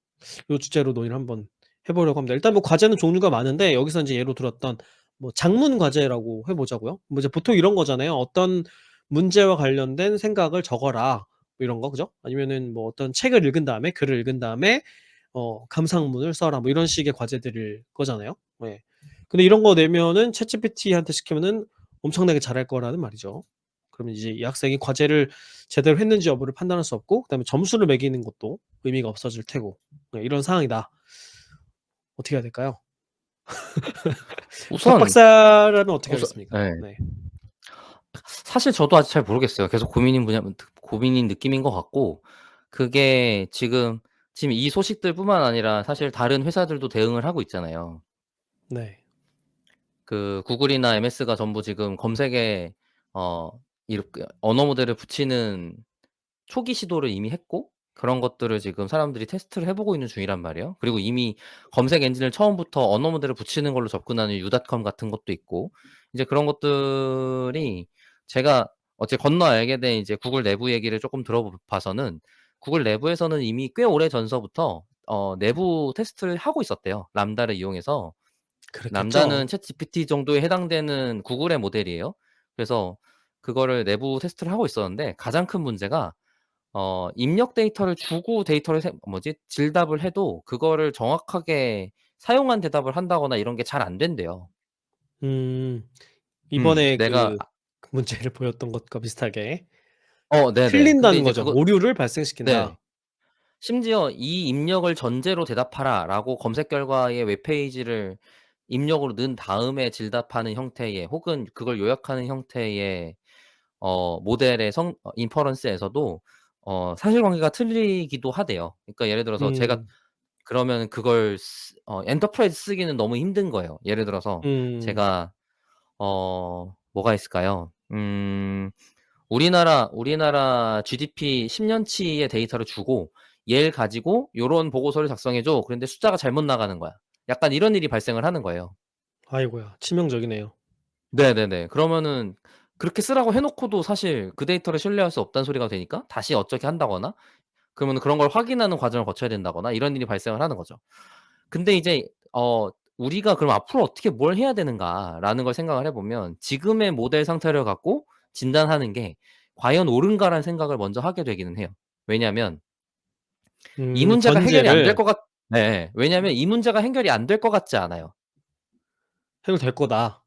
요 주제로 논의를 한번 해 보려고 합니다. 일단 뭐 과제는 종류가 많은데 여기서 인제 예로 들었던 뭐 작문 과제라고 해 보자고요. 뭐 이제 보통 이런 거잖아요. "어떤 문제와 관련된 생각을 적어라." 뭐 이런 거 그죠? 아니면은 뭐 "어떤 책을 읽은 다음에 글을 읽은 다음에 감상문을 써라." 뭐 이런 식의 과제들일 거잖아요. 예. 근데 이런 거 내면은 챗GPT한테 시키면은 엄청나게 잘할 거라는 말이죠. 그러면 이제 이 학생이 과제를 제대로 했는지 여부를 판단할 수 없고 그다음에 점수를 매기는 것도 의미가 없어질 테고 네 이런 상황이다. 어떻게 해야 될까요? 박 우선 박사라면 어떻게 우선 하겠습니까? 예. 네. 사실 저도 아직 잘 모르겠어요. 계속 고민인 느낌인 것 같고 그게 지금 이 소식들뿐만 아니라 사실 다른 회사들도 대응을 하고 있잖아요. 네. 그 구글이나 MS가 전부 지금 검색에 어 이렇게 언어 모델을 붙이는 초기 시도를 이미 했고 그런 것들을 지금 사람들이 테스트를 해 보고 있는 중이란 말이에요. 그리고 이미 검색 엔진을 처음부터 언어 모델을 붙이는 걸로 접근하는 유닷컴 같은 것도 있고 이제 그런 것들이 제가 어째 건너 알게 된 이제 구글 내부 얘기를 쪼끔 봐서는 구글 내부에서는 이미 꽤 오래전서부터 내부 테스트를 하고 있었대요, 람다를 이용해서. 람다는 그렇겠죠. 챗GPT 정도에 해당되는 구글의 모델이에요. 그래서 그거를 내부 테스트를 하고 있었는데 가장 큰 문제가 입력 데이터를 주고 데이터를 질답을 해도 그거를 정확하게 사용한 대답을 한다거나 이런 게 잘 안 된대요. 음. 이번에 내가 그 문제를 보였던 것과 비슷하게 네네. 근데 틀린다는 이제 거죠. 그거 오류를 네. 발생시킨다. 심지어 "이 입력을 전제로 대답하라."라고 검색 결과의 웹페이지를 입력으로 넣은 다음에 질답하는 형태의 혹은 그걸 요약하는 형태의 모델의 인퍼런스에서도 사실관계가 틀리기도 하대요. 그러니까 예를 들어서 제가 음. 그러면 그걸 엔터프라이즈 쓰기는 너무 힘든 거예요. 예를 들어서 음. 제가 뭐가 있을까요? 우리나라 GDP 10 년치의 데이터를 주고 얘를 가지고 요런 보고서를 작성해 줘. 그런데 숫자가 잘못 나가는 거야. 약간 이런 일이 발생을 하는 거예요. 아이고야. 치명적이네요. 네네네. 그러면은 그렇게 쓰라고 해 놓고도 사실 그 데이터를 신뢰할 수 없다는 소리가 되니까 다시 어떻게 한다거나 그러면은 그런 걸 확인하는 과정을 거쳐야 된다거나 이런 일이 발생을 하는 거죠. 근데 이제 우리가 그럼 '앞으로 어떻게 뭘 해야 되는가.'라는 걸 생각을 해 보면 지금의 모델 상태를 갖고 진단하는 게 '과연 옳은가.'라는 생각을 먼저 하게 되기는 해요. 왜냐하면 이 문제가 해결이 안 될 전제를 것 같 네. 왜냐하면 이 문제가 해결이 안 될 것 같지 않아요. 해결될 거다.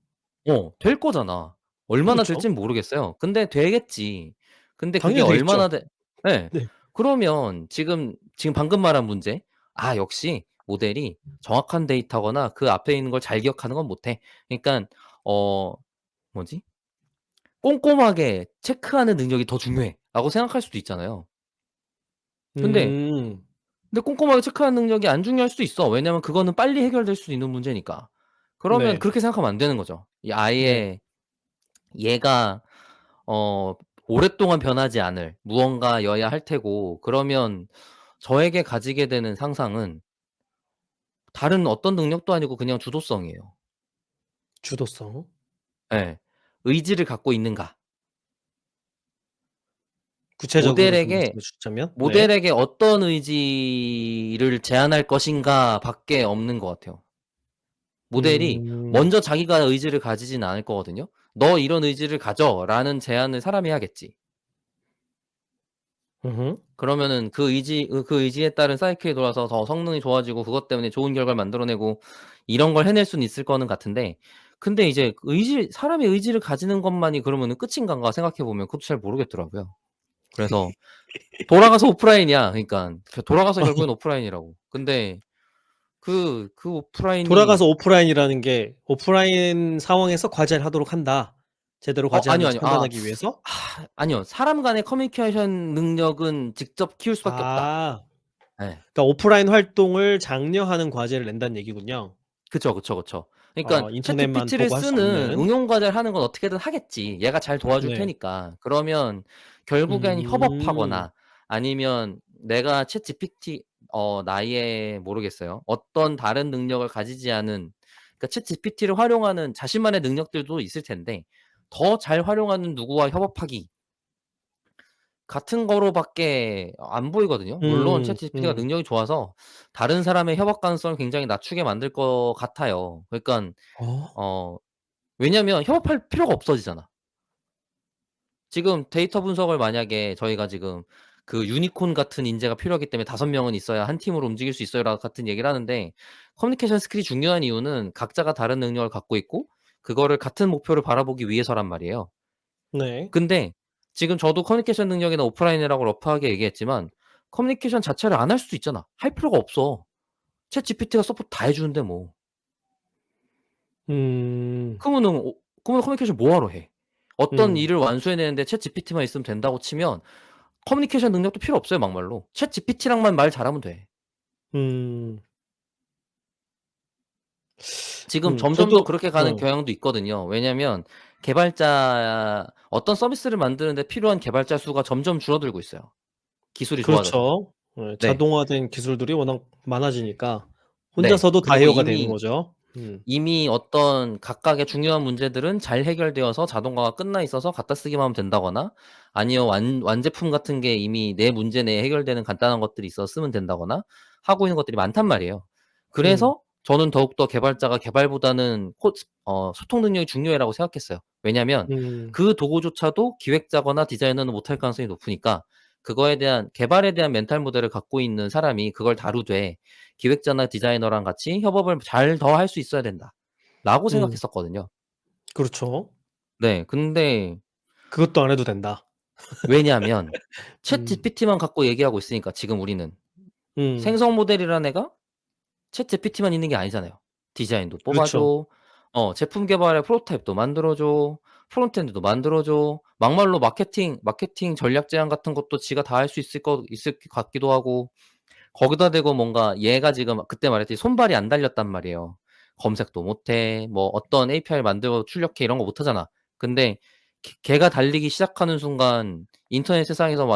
될 거잖아. 얼마나 그렇죠. 될진 모르겠어요. 근데 되겠지. 근데 그게 당연히 되겠죠. 얼마나 예. 네. 그러면 지금 방금 말한 문제 역시 모델이 정확한 데이터거나 그 앞에 있는 걸 잘 기억하는 건 못해. 그러니깐 어 뭐지? '꼼꼼하게 체크하는 능력이 더 중요해.'라고 생각할 수도 있잖아요. 근데 음. 꼼꼼하게 체크하는 능력이 안 중요할 수도 있어. 왜냐면 그거는 빨리 해결될 수 있는 문제니까. 그러면 네. 그렇게 생각하면 안 되는 거죠. 네. 얘가 어 오랫동안 변하지 않을 무언가여야 할 테고 그러면 저에게 가지게 되는 상상은 다른 어떤 능력도 아니고 그냥 주도성이에요. 주도성. 예. 의지를 갖고 있는가. 구체적으로 좀 모델에게 말씀해 주자면? 네. 모델에게 어떤 의지를 제안할 것인가 밖에 없는 것 같아요. 모델이 음. 먼저 자기가 의지를 가지진 않을 거거든요. "너 이런 의지를 가져."라는 제안을 사람이 해야겠지. 음음. 그러면은 그 의지에 따른 사이클이 돌아서 더 성능이 좋아지고 그것 때문에 좋은 결과를 만들어내고 이런 걸 해낼 수는 있을 거는 같은데 근데 이제 사람의 의지를 가지는 것만이 그러면은 끝인가 생각해 보면 그것도 잘 모르겠더라고요. 그래서 돌아가서 오프라인이야. 그러니깐 돌아가서 결국엔 오프라인이라고. 근데 그 오프라인이 돌아가서 오프라인이라는 게 오프라인 상황에서 과제를 하도록 한다. 제대로 아니요, 과제하는지 아니요. 판단하기 위해서? 아니요. 사람 간의 커뮤니케이션 능력은 직접 키울 수밖에 없다. 아. 예. 그러니까 오프라인 활동을 장려하는 과제를 낸다는 얘기군요. 그쵸, 그쵸, 그쵸. 그러니깐 인터넷만 챗GPT를 보고 할 수 쓰는 없는. 응용 과제를 하는 건 어떻게든 하겠지. 얘가 잘 도와줄 네. 테니까. 그러면 결국엔 음. 협업하거나 아니면 내가 챗GPT 나의 모르겠어요. 어떤 다른 능력을 가지지 않은 그러니까 챗GPT를 활용하는 자신만의 능력들도 있을 텐데 더 잘 활용하는 누구와 협업하기 같은 거로밖에 안 보이거든요. 물론 음. 챗GPT가 음. 능력이 좋아서 다른 사람의 협업 가능성을 굉장히 낮추게 만들 것 같아요. 그러니깐 어. 어 왜냐면 협업할 필요가 없어지잖아. 지금 데이터 분석을 만약에 저희가 지금 그 유니콘 같은 인재가 필요하기 때문에 5 명은 있어야 한 팀으로 움직일 수 있어요라 같은 얘기를 하는데 커뮤니케이션 스킬이 중요한 이유는 각자가 다른 능력을 갖고 있고 그거를 같은 목표를 바라보기 위해서란 말이에요. 네. 근데 지금 저도 커뮤니케이션 능력이나 오프라인이라고 러프하게 얘기했지만 커뮤니케이션 자체를 안 할 수도 있잖아. 할 필요가 없어. 챗GPT가 서포트 다 해 주는데 뭐. 음. 그러면 커뮤니케이션 뭐 하러 해? 어떤 음. 일을 완수해내는데 챗GPT만 있으면 된다고 치면 커뮤니케이션 능력도 필요 없어요 막말로. 챗GPT랑만 말 잘하면 돼. 음. 지금 점점 더 저도 그렇게 가는 경향도 있거든요. 왜냐면 어떤 서비스를 만드는 데 필요한 개발자 수가 점점 줄어들고 있어요, 기술이 좋아져서. 그렇죠. 예. 네. 자동화된 기술들이 워낙 많아지니까 네. 혼자서도 다 그리고 해요가 되는 거죠. 이미 어떤 각각의 중요한 문제들은 잘 해결되어서 자동화가 끝나 있어서 갖다 쓰기만 하면 된다거나 아니면 완제품 같은 게 이미 내 문제 내에 해결되는 간단한 것들이 있어서 쓰면 된다거나 하고 있는 것들이 많단 말이에요. 음. 그래서 저는 더욱더 개발자가 개발보다는 소통 능력이 중요해라고 생각했어요. 왜냐면 음. 그 도구조차도 기획자거나 디자이너는 못할 가능성이 높으니까 그거에 대한 개발에 대한 멘탈 모델을 갖고 있는 사람이 그걸 다루되 기획자나 디자이너랑 같이 협업을 잘 더 할 수 있어야 된다라고 음. 생각했었거든요. 그렇죠. 네. 근데 그것도 안 해도 된다. 왜냐하면 음. 챗GPT만 갖고 얘기하고 있으니까 지금 우리는. 음. 생성 모델이라는 애가 챗GPT만 있는 게 아니잖아요. 디자인도 뽑아 그렇죠. 줘. 제품 개발에 프로토타입도 만들어 줘. 프론트엔드도 만들어 줘. 막말로 마케팅 전략 제안 같은 것도 지가 다 할 수 있을 것 같기도 하고 거기다 대고 뭔가 얘가 지금 그때 말했듯이 손발이 안 달렸단 말이에요. 검색도 못해. 뭐 어떤 API 만들어 출력해 이런 거 못하잖아. 근데 걔가 달리기 시작하는 순간 인터넷 세상에서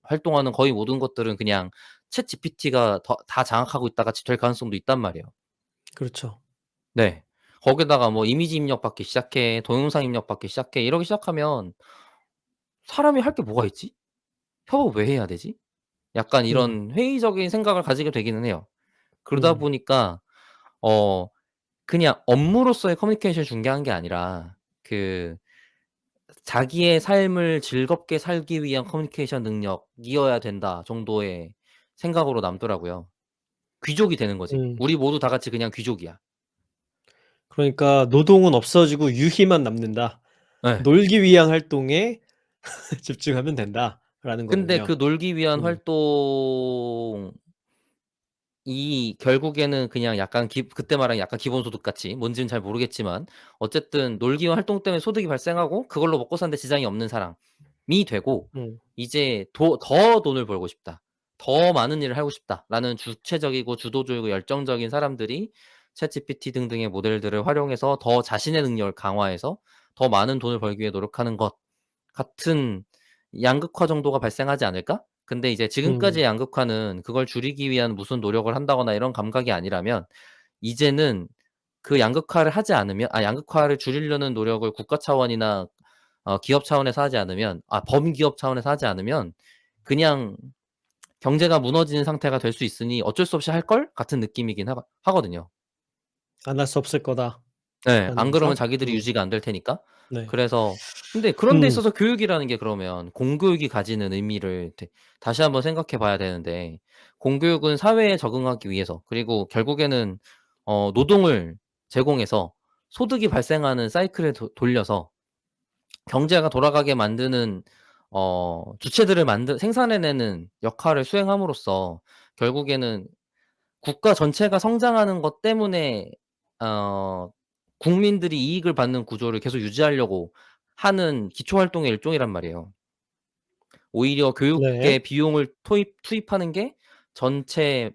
활동하는 거의 모든 것들은 그냥 챗GPT가 다 장악하고 있다가 될 가능성도 있단 말이에요. 그렇죠. 네. 거기다가 뭐 이미지 입력받기 시작해. 동영상 입력받기 시작해. 이러기 시작하면 '사람이 할 게 뭐가 있지? 협업 왜 해야 되지?' 약간 음. 이런 회의적인 생각을 가지게 되기는 해요. 그러다 음. 보니까 어 그냥 업무로서의 커뮤니케이션이 중요한 게 아니라 그 자기의 삶을 즐겁게 살기 위한 커뮤니케이션 능력이어야 된다 정도의 생각으로 남더라고요. 귀족이 되는 거지. 음. 우리 모두 다 같이 그냥 귀족이야. 그러니까 노동은 없어지고 유희만 남는다. 예. 놀기 위한 활동에 집중하면 된다라는 근데 거군요. 그 놀기 위한 음. 활동이 결국에는 그냥 약간 그때 말한 약간 기본소득 같이 뭔지는 잘 모르겠지만 어쨌든 놀기 위한 활동 때문에 소득이 발생하고 그걸로 먹고 사는데 지장이 없는 사람이 되고 음. 이제 더 돈을 벌고 싶다. 더 많은 일을 하고 싶다라는 주체적이고 주도적이고 열정적인 사람들이 챗GPT 등등의 모델들을 활용해서 더 자신의 능력을 강화해서 더 많은 돈을 벌기 위해 노력하는 것 같은 양극화 정도가 발생하지 않을까? 근데 이제 음. 지금까지의 양극화는 그걸 줄이기 위한 무슨 노력을 한다거나 이런 감각이 아니라면 이제는 그 양극화를 하지 않으면 양극화를 줄이려는 노력을 국가 차원이나 기업 차원에서 하지 않으면 범기업 차원에서 하지 않으면 그냥 경제가 무너지는 상태가 될 수 있으니 '어쩔 수 없이 할걸?' 같은 느낌이긴 하거든요. '안 할 수 없을 거다.'라는 예. 안 그러면 거죠? 자기들이 유지가 안 될 테니까. 네. 그래서 근데 그런 데 음. 있어서 교육이라는 게 그러면 공교육이 가지는 의미를 다시 한번 생각해 봐야 되는데 공교육은 사회에 적응하기 위해서 그리고 결국에는 노동을 제공해서 소득이 발생하는 사이클을 돌려서 경제가 돌아가게 만드는 주체들을 생산해 내는 역할을 수행함으로써 결국에는 국가 전체가 성장하는 것 때문에 어 국민들이 이익을 받는 구조를 계속 유지하려고 하는 기초 활동의 일종이란 말이에요. 오히려 네. 교육에 비용을 투입하는 게 전체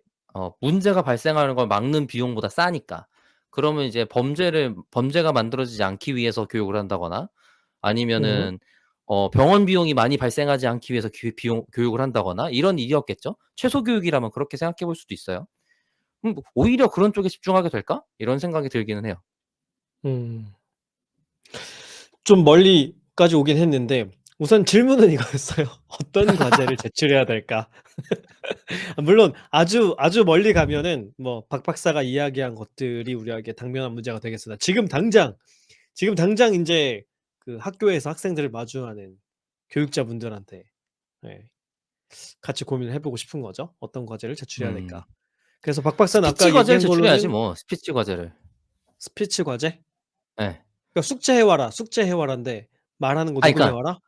문제가 발생하는 걸 막는 비용보다 싸니까. 그러면 이제 범죄가 만들어지지 않기 위해서 교육을 한다거나 음. 아니면은 병원 비용이 많이 발생하지 않기 위해서 교육을 한다거나 이런 일이었겠죠. 최소 교육이라면 그렇게 생각해 볼 수도 있어요. 뭐 '오히려 그런 쪽에 집중하게 될까?' 이런 생각이 들기는 해요. 음. 좀 멀리까지 오긴 했는데 우선 질문은 이거였어요. '어떤 과제를 제출해야 될까?' 물론 아주 멀리 가면은 뭐 박 박사가 이야기한 것들이 우리에게 당면한 문제가 되겠으나 지금 당장 인제 그 학교에서 학생들을 마주하는 교육자분들한테 예 같이 고민을 해 보고 싶은 거죠. '어떤 과제를 제출해야 음. 될까?' 그래서 박 박사는 스피치 아까 과제를 얘기한 제출해야지 걸로는 뭐 스피치 과제를. 스피치 과제? 예. 그러니까 "숙제해 와라, 숙제해 와라."인데 말하는 거 녹음해 그러니까 와라?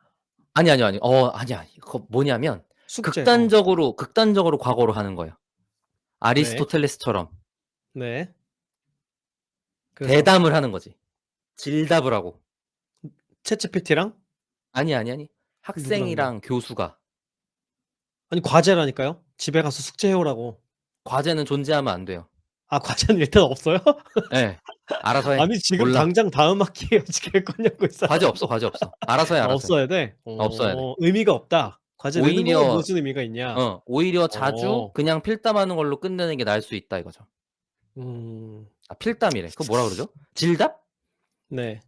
아니. 아니야. 그거 뭐냐면 숙제. 극단적으로 과거로 하는 거예요. 네. 아리스토텔레스처럼 네. 그래서 대담을 하는 거지. 질답을 하고. 챗GPT랑 아니. 누구랑요? 학생이랑 교수가 아니 과제라니까요. 집에 가서 숙제해 오라고. 과제는 존재하면 안 돼요. 과제는 일단 없어요? 예. 알아서 해. 아니 지금 몰라. 당장 다음 학기에 어떻게 할 거냐고 이 과제 사람아. 없어, 과제 없어. 알아서 해, 알아서 해. 없어야 돼? 없어야 돼. 의미가 없다. 과제 내는 거가 오히려 무슨 의미가 있냐. 오히려 자주 어. 그냥 필담하는 걸로 끝내는 게 나을 수 있다 이거죠. 음. 필담이래. 그거 뭐라 그러죠? 질답? 네.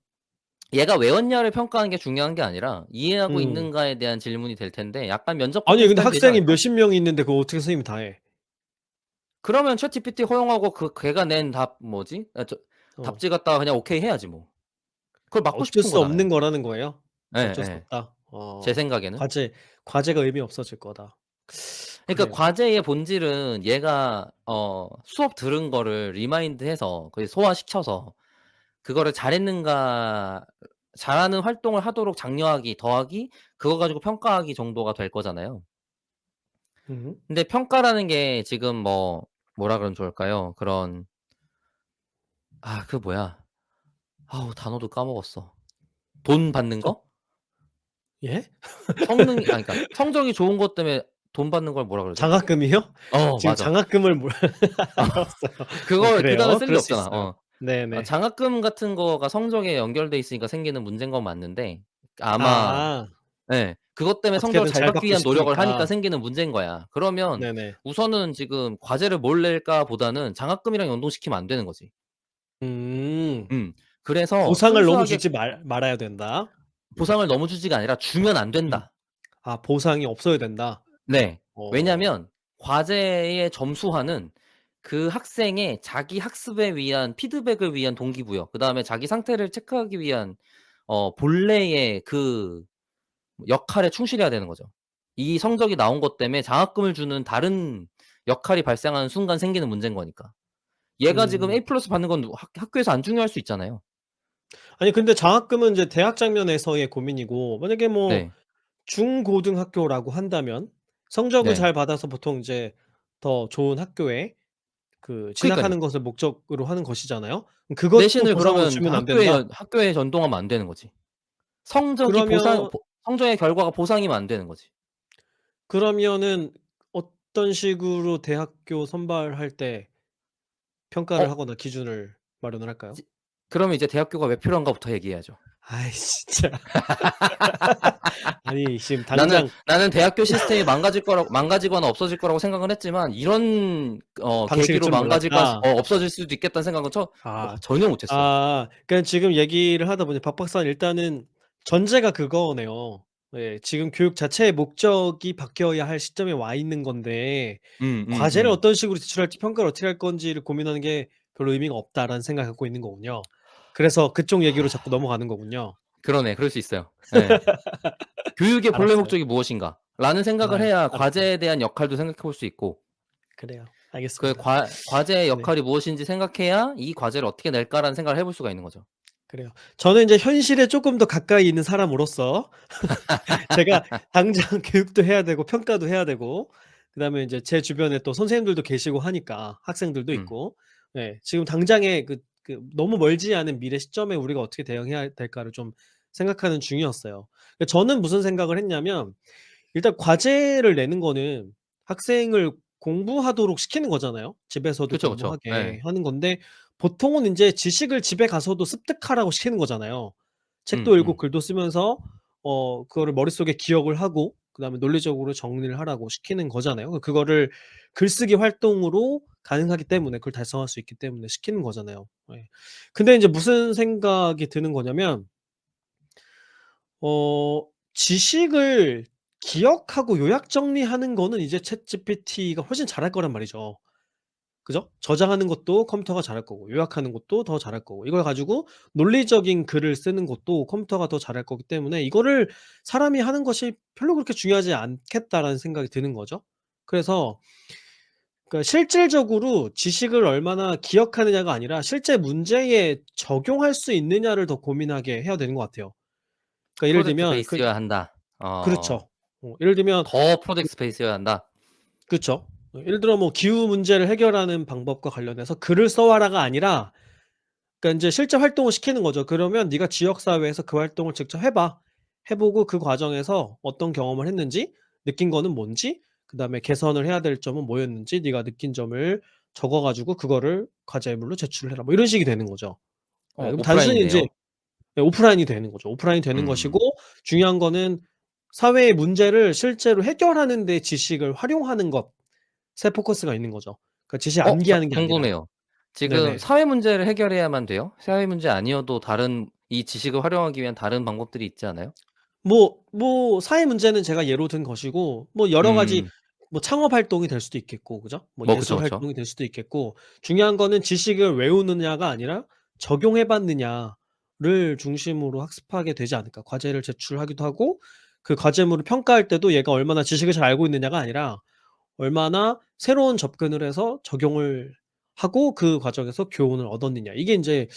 얘가 외웠냐를 평가하는 게 중요한 게 아니라 이해하고 음. 있는가에 대한 질문이 될 텐데 약간 면접 아니 같은 근데 스타일이 되지 학생이 않을까? 몇십 명이 있는데 그거 어떻게 선생님이 다 해. 그러면 챗GPT 허용하고 걔가 낸 답 뭐지? 어. 답지 갖다가 그냥 오케이 해야지 뭐. 그걸 막고 어쩔 싶은 수 거잖아요. 없는 거라는 거예요? 어쩔 수 예예. 없다. 제 생각에는. 과제가 의미 없어질 거다. 그러니까 그래요. 과제의 본질은 얘가 수업 들은 거를 리마인드해서 거의 소화시켜서 그거를 잘했는가 잘하는 활동을 하도록 장려하기, 더하기, 그거 가지고 평가하기 정도가 될 거잖아요. 음. 근데 평가라는 게 지금 뭐라 그러면 좋을까요? 그 뭐야. 아우 단어도 까먹었어. 돈 받는 저 거? 예? 성능이 그러니까 성적이 좋은 것 때문에 돈 받는 걸 뭐라 그러죠? 장학금이요? 어 지금 맞아. 장학금을 어 알았어요. 그거 그 단어 그래요. 쓸 일 그럴 수 없잖아. 있어요. 네네. 장학금 같은 거가 성적에 연결돼 있으니까 생기는 문제인 건 맞는데 아마 아. 예. 그것 때문에 성적을 어떻게든 잘 잘 받기 받고 위한 노력을 하니까 싶으니까. 생기는 문제인 거야. 그러면 네네. 우선은 지금 과제를 뭘 낼까 보다는 장학금이랑 연동시키면 안 되는 거지. 음. 음. 그래서 보상을 너무 순수하게 주지 말아야 된다. 보상을 너무 주지가 아니라 주면 안 음. 된다. 아 보상이 없어야 된다. 네. 어. 왜냐면 과제의 점수화는 그 학생의 자기 학습에 위한 피드백을 위한 동기부여, 그다음에 자기 상태를 체크하기 위한 본래의 그 역할에 충실해야 되는 거죠. 이 성적이 나온 것 때문에 장학금을 주는 다른 역할이 발생하는 순간 생기는 문제인 거니까. 얘가 지금 음. A 플러스 받는 건 학교에서 안 중요할 수 있잖아요. 아니 근데 장학금은 이제 대학 장면에서의 고민이고 만약에 뭐 네. 중고등학교라고 한다면 성적을 네. 잘 받아서 보통 이제 더 좋은 학교에 그 그니깐요. 진학하는 것을 목적으로 하는 것이잖아요. 그것도 내신을 보상으로 그러면 주면 안 된다? 학교에 전동하면 안 되는 거지. 성적이 그러면 성적의 결과가 보상이면 안 되는 거지. 그러면은 어떤 식으로 대학교 선발할 때 평가를 어 하거나 기준을 마련을 할까요? 이제 그러면 이제 대학교가 왜 필요한가부터 얘기해야죠. 아이 진짜. 아니 지금 나는 당장 나는 대학교 시스템이 망가지거나 없어질 거라고 생각을 했지만 이런 방식일 계기로 줄은 몰랐다. 없어질 수도 있겠다는 생각은 아. 전혀 못 했어요. 그러니까 지금 얘기를 하다 보니 박 박사는 일단은 전제가 그거네요. 예. 지금 교육 자체의 목적이 바뀌어야 할 시점에 와 있는 건데 과제를 어떤 식으로 제출할지 평가를 어떻게 할 건지를 고민하는 게 별로 의미가 없다라는 생각을 갖고 있는 거군요. 그래서 그쪽 얘기로 자꾸 넘어가는 거군요. 그러네. 그럴 수 있어요. 예. '교육의 본래 알았어요. 목적이 무엇인가?'라는 생각을 아 해야 알았어요. 과제에 대한 역할도 생각해 볼 수 있고, 그래요. 그 알겠습니다. 과제의 네. 역할이 무엇인지 생각해야 '이 과제를 어떻게 낼까.'라는 생각을 해볼 수가 있는 거죠. 그래요. 저는 인제 현실에 쪼끔 더 가까이 있는 사람으로서 제가 당장 교육도 해야 되고 평가도 해야 되고 그다음에 인제 제 주변에 또 선생님들도 계시고 하니까 학생들도 음. 있고 예 지금 당장의 너무 멀지 않은 미래 시점에 우리가 어떻게 대응해야 될까를 좀 생각하는 중이었어요. 저는 무슨 생각을 했냐면 일단 과제를 내는 거는 학생을 공부하도록 시키는 거잖아요. 집에서도 그쵸, 그쵸. 공부하게 예. 하는 건데 보통은 인제 지식을 집에 가서도 습득하라고 시키는 거잖아요. 음 책도 읽고 음. 글도 쓰면서 그거를 머릿속에 기억을 하고 그다음에 논리적으로 정리를 하라고 시키는 거잖아요. 그거를 글쓰기 활동으로 가능하기 때문에 그걸 달성할 수 있기 때문에 시키는 거잖아요. 예. 근데 인제 무슨 생각이 드는 거냐면 지식을 기억하고 요약 정리하는 거는 이제 챗GPT가 훨씬 잘할 거란 말이죠. 그죠? 저장하는 것도 컴퓨터가 잘할 거고 요약하는 것도 더 잘할 거고 이걸 가지고 논리적인 글을 쓰는 것도 컴퓨터가 더 잘할 거기 때문에 '이거를 사람이 하는 것이 별로 그렇게 중요하지 않겠다.'라는 생각이 드는 거죠. 그래서 그러니까 실질적으로 지식을 얼마나 기억하느냐가 아니라 실제 문제에 적용할 수 있느냐를 더 고민하게 해야 되는 것 같아요. 그러니까 예를 프로젝트 들면 베이스여야 한다. 그렇죠. 예를 들면 더 프로젝트 베이스여야 한다. 그쵸. 예를 들어 뭐 기후 문제를 해결하는 방법과 관련해서 "글을 써 와라."가 아니라 그러니까 인제 실제 활동을 시키는 거죠. "그러면 네가 지역 사회에서 그 활동을 직접 해 봐. 해 보고 그 과정에서 어떤 경험을 했는지, 느낀 거는 뭔지, 그다음에 개선을 해야 될 점은 뭐였는지 네가 느낀 점을 적어 가지고 그거를 과제물로 제출을 해라." 뭐 이런 식이 되는 거죠. 예 그럼 단순히 인제 오프라인이네요. 오프라인이 되는 거죠. 오프라인이 되는 것이고 음. 중요한 거는 사회의 문제를 실제로 해결하는 데 지식을 활용하는 것에 포커스가 있는 거죠. 그러니까 지식 저 암기하는 게 아니라. 궁금해요. 지금 네네. 사회 문제를 해결해야만 돼요? 사회 문제 아니어도 다른 이 지식을 활용하기 위한 다른 방법들이 있지 않아요? 사회 문제는 제가 예로 든 것이고 뭐 여러 가지 음. 뭐 창업 활동이 될 수도 있겠고 그죠? 뭐 그쵸, 예술 그쵸. 활동이 될 수도 있겠고 중요한 거는 지식을 외우느냐가 아니라 적용해 봤느냐를 중심으로 학습하게 되지 않을까. 과제를 제출하기도 하고 그 과제물을 평가할 때도 얘가 얼마나 지식을 잘 알고 있느냐가 아니라 얼마나 새로운 접근을 해서 적용을 하고 그 과정에서 교훈을 얻었느냐. 이게 인제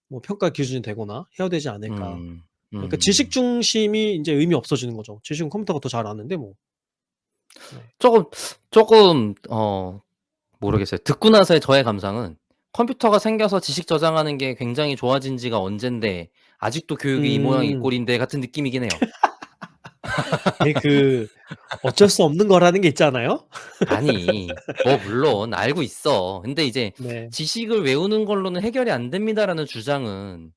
뭐 평가 기준이 되거나 해야 되지 않을까. 음. 그러니까 지식 음. 중심이 인제 의미 없어지는 거죠. 지식은 컴퓨터가 더 잘 아는데 뭐. 네. 쪼금 쪼금 모르겠어요. 듣고 나서의 저의 감상은 컴퓨터가 생겨서 지식 저장하는 게 굉장히 좋아진 지가 언젠데 아직도 교육이 이 모양 이 음. 꼴인데 같은 느낌이긴 해요. 예 어쩔 수 없는 거라는 게 있잖아요. 아니 물론 알고 있어. 근데 이제 네. "지식을 외우는 걸로는 해결이 안 됩니다."라는 주장은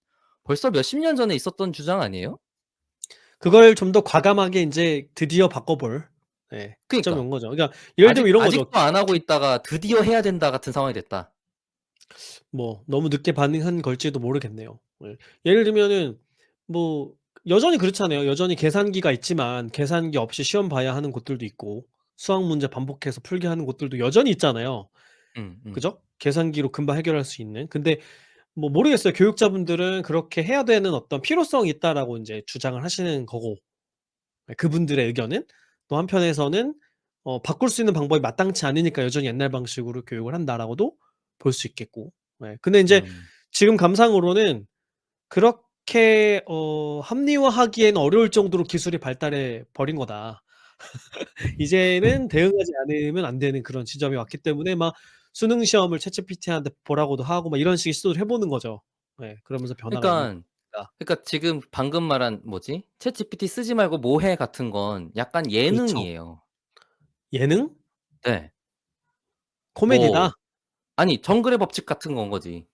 벌써 몇십 년 전에 있었던 주장 아니에요? 그걸 좀 더 과감하게 인제 드디어 바꿔볼 시점이 그니까. 온 거죠. 그러니까 예를 들면 이런 거죠. 아직도 안 하고 기 있다가 '드디어 해야 된다.' 같은 상황이 됐다. 뭐 너무 늦게 반응한 걸지도 모르겠네요. 예. 예를 들면은 뭐 여전히 그렇잖아요. 여전히 계산기가 있지만 계산기 없이 시험 봐야 하는 곳들도 있고 수학 문제 반복해서 풀게 하는 곳들도 여전히 있잖아요. 음음. 그죠? 계산기로 금방 해결할 수 있는. 근데 뭐 모르겠어요. 교육자분들은 그렇게 해야 되는 어떤 필요성이 있다라고 인제 주장을 하시는 거고 그분들의 의견은 또 한편에서는 바꿀 수 있는 방법이 마땅치 않으니까 여전히 옛날 방식으로 교육을 한다라고도 볼 수 있겠고. 근데 인제 음. 지금 감상으로는 그렇게 합리화하기에는 어려울 정도로 기술이 발달해 버린 거다. 이제는 대응하지 않으면 안 되는 그런 지점이 왔기 때문에 막 수능 시험을 챗GPT한테 보라고도 하고 막 이런 식의 시도를 해 보는 거죠. 그러면서 변화가 있는 그러니깐 거니까. 지금 방금 말한 "챗GPT 쓰지 말고 뭐 해." 같은 건 약간 그렇죠. 예능이에요. 예능? 네. 코미디다? 뭐 아니 정글의 법칙 같은 건 거지.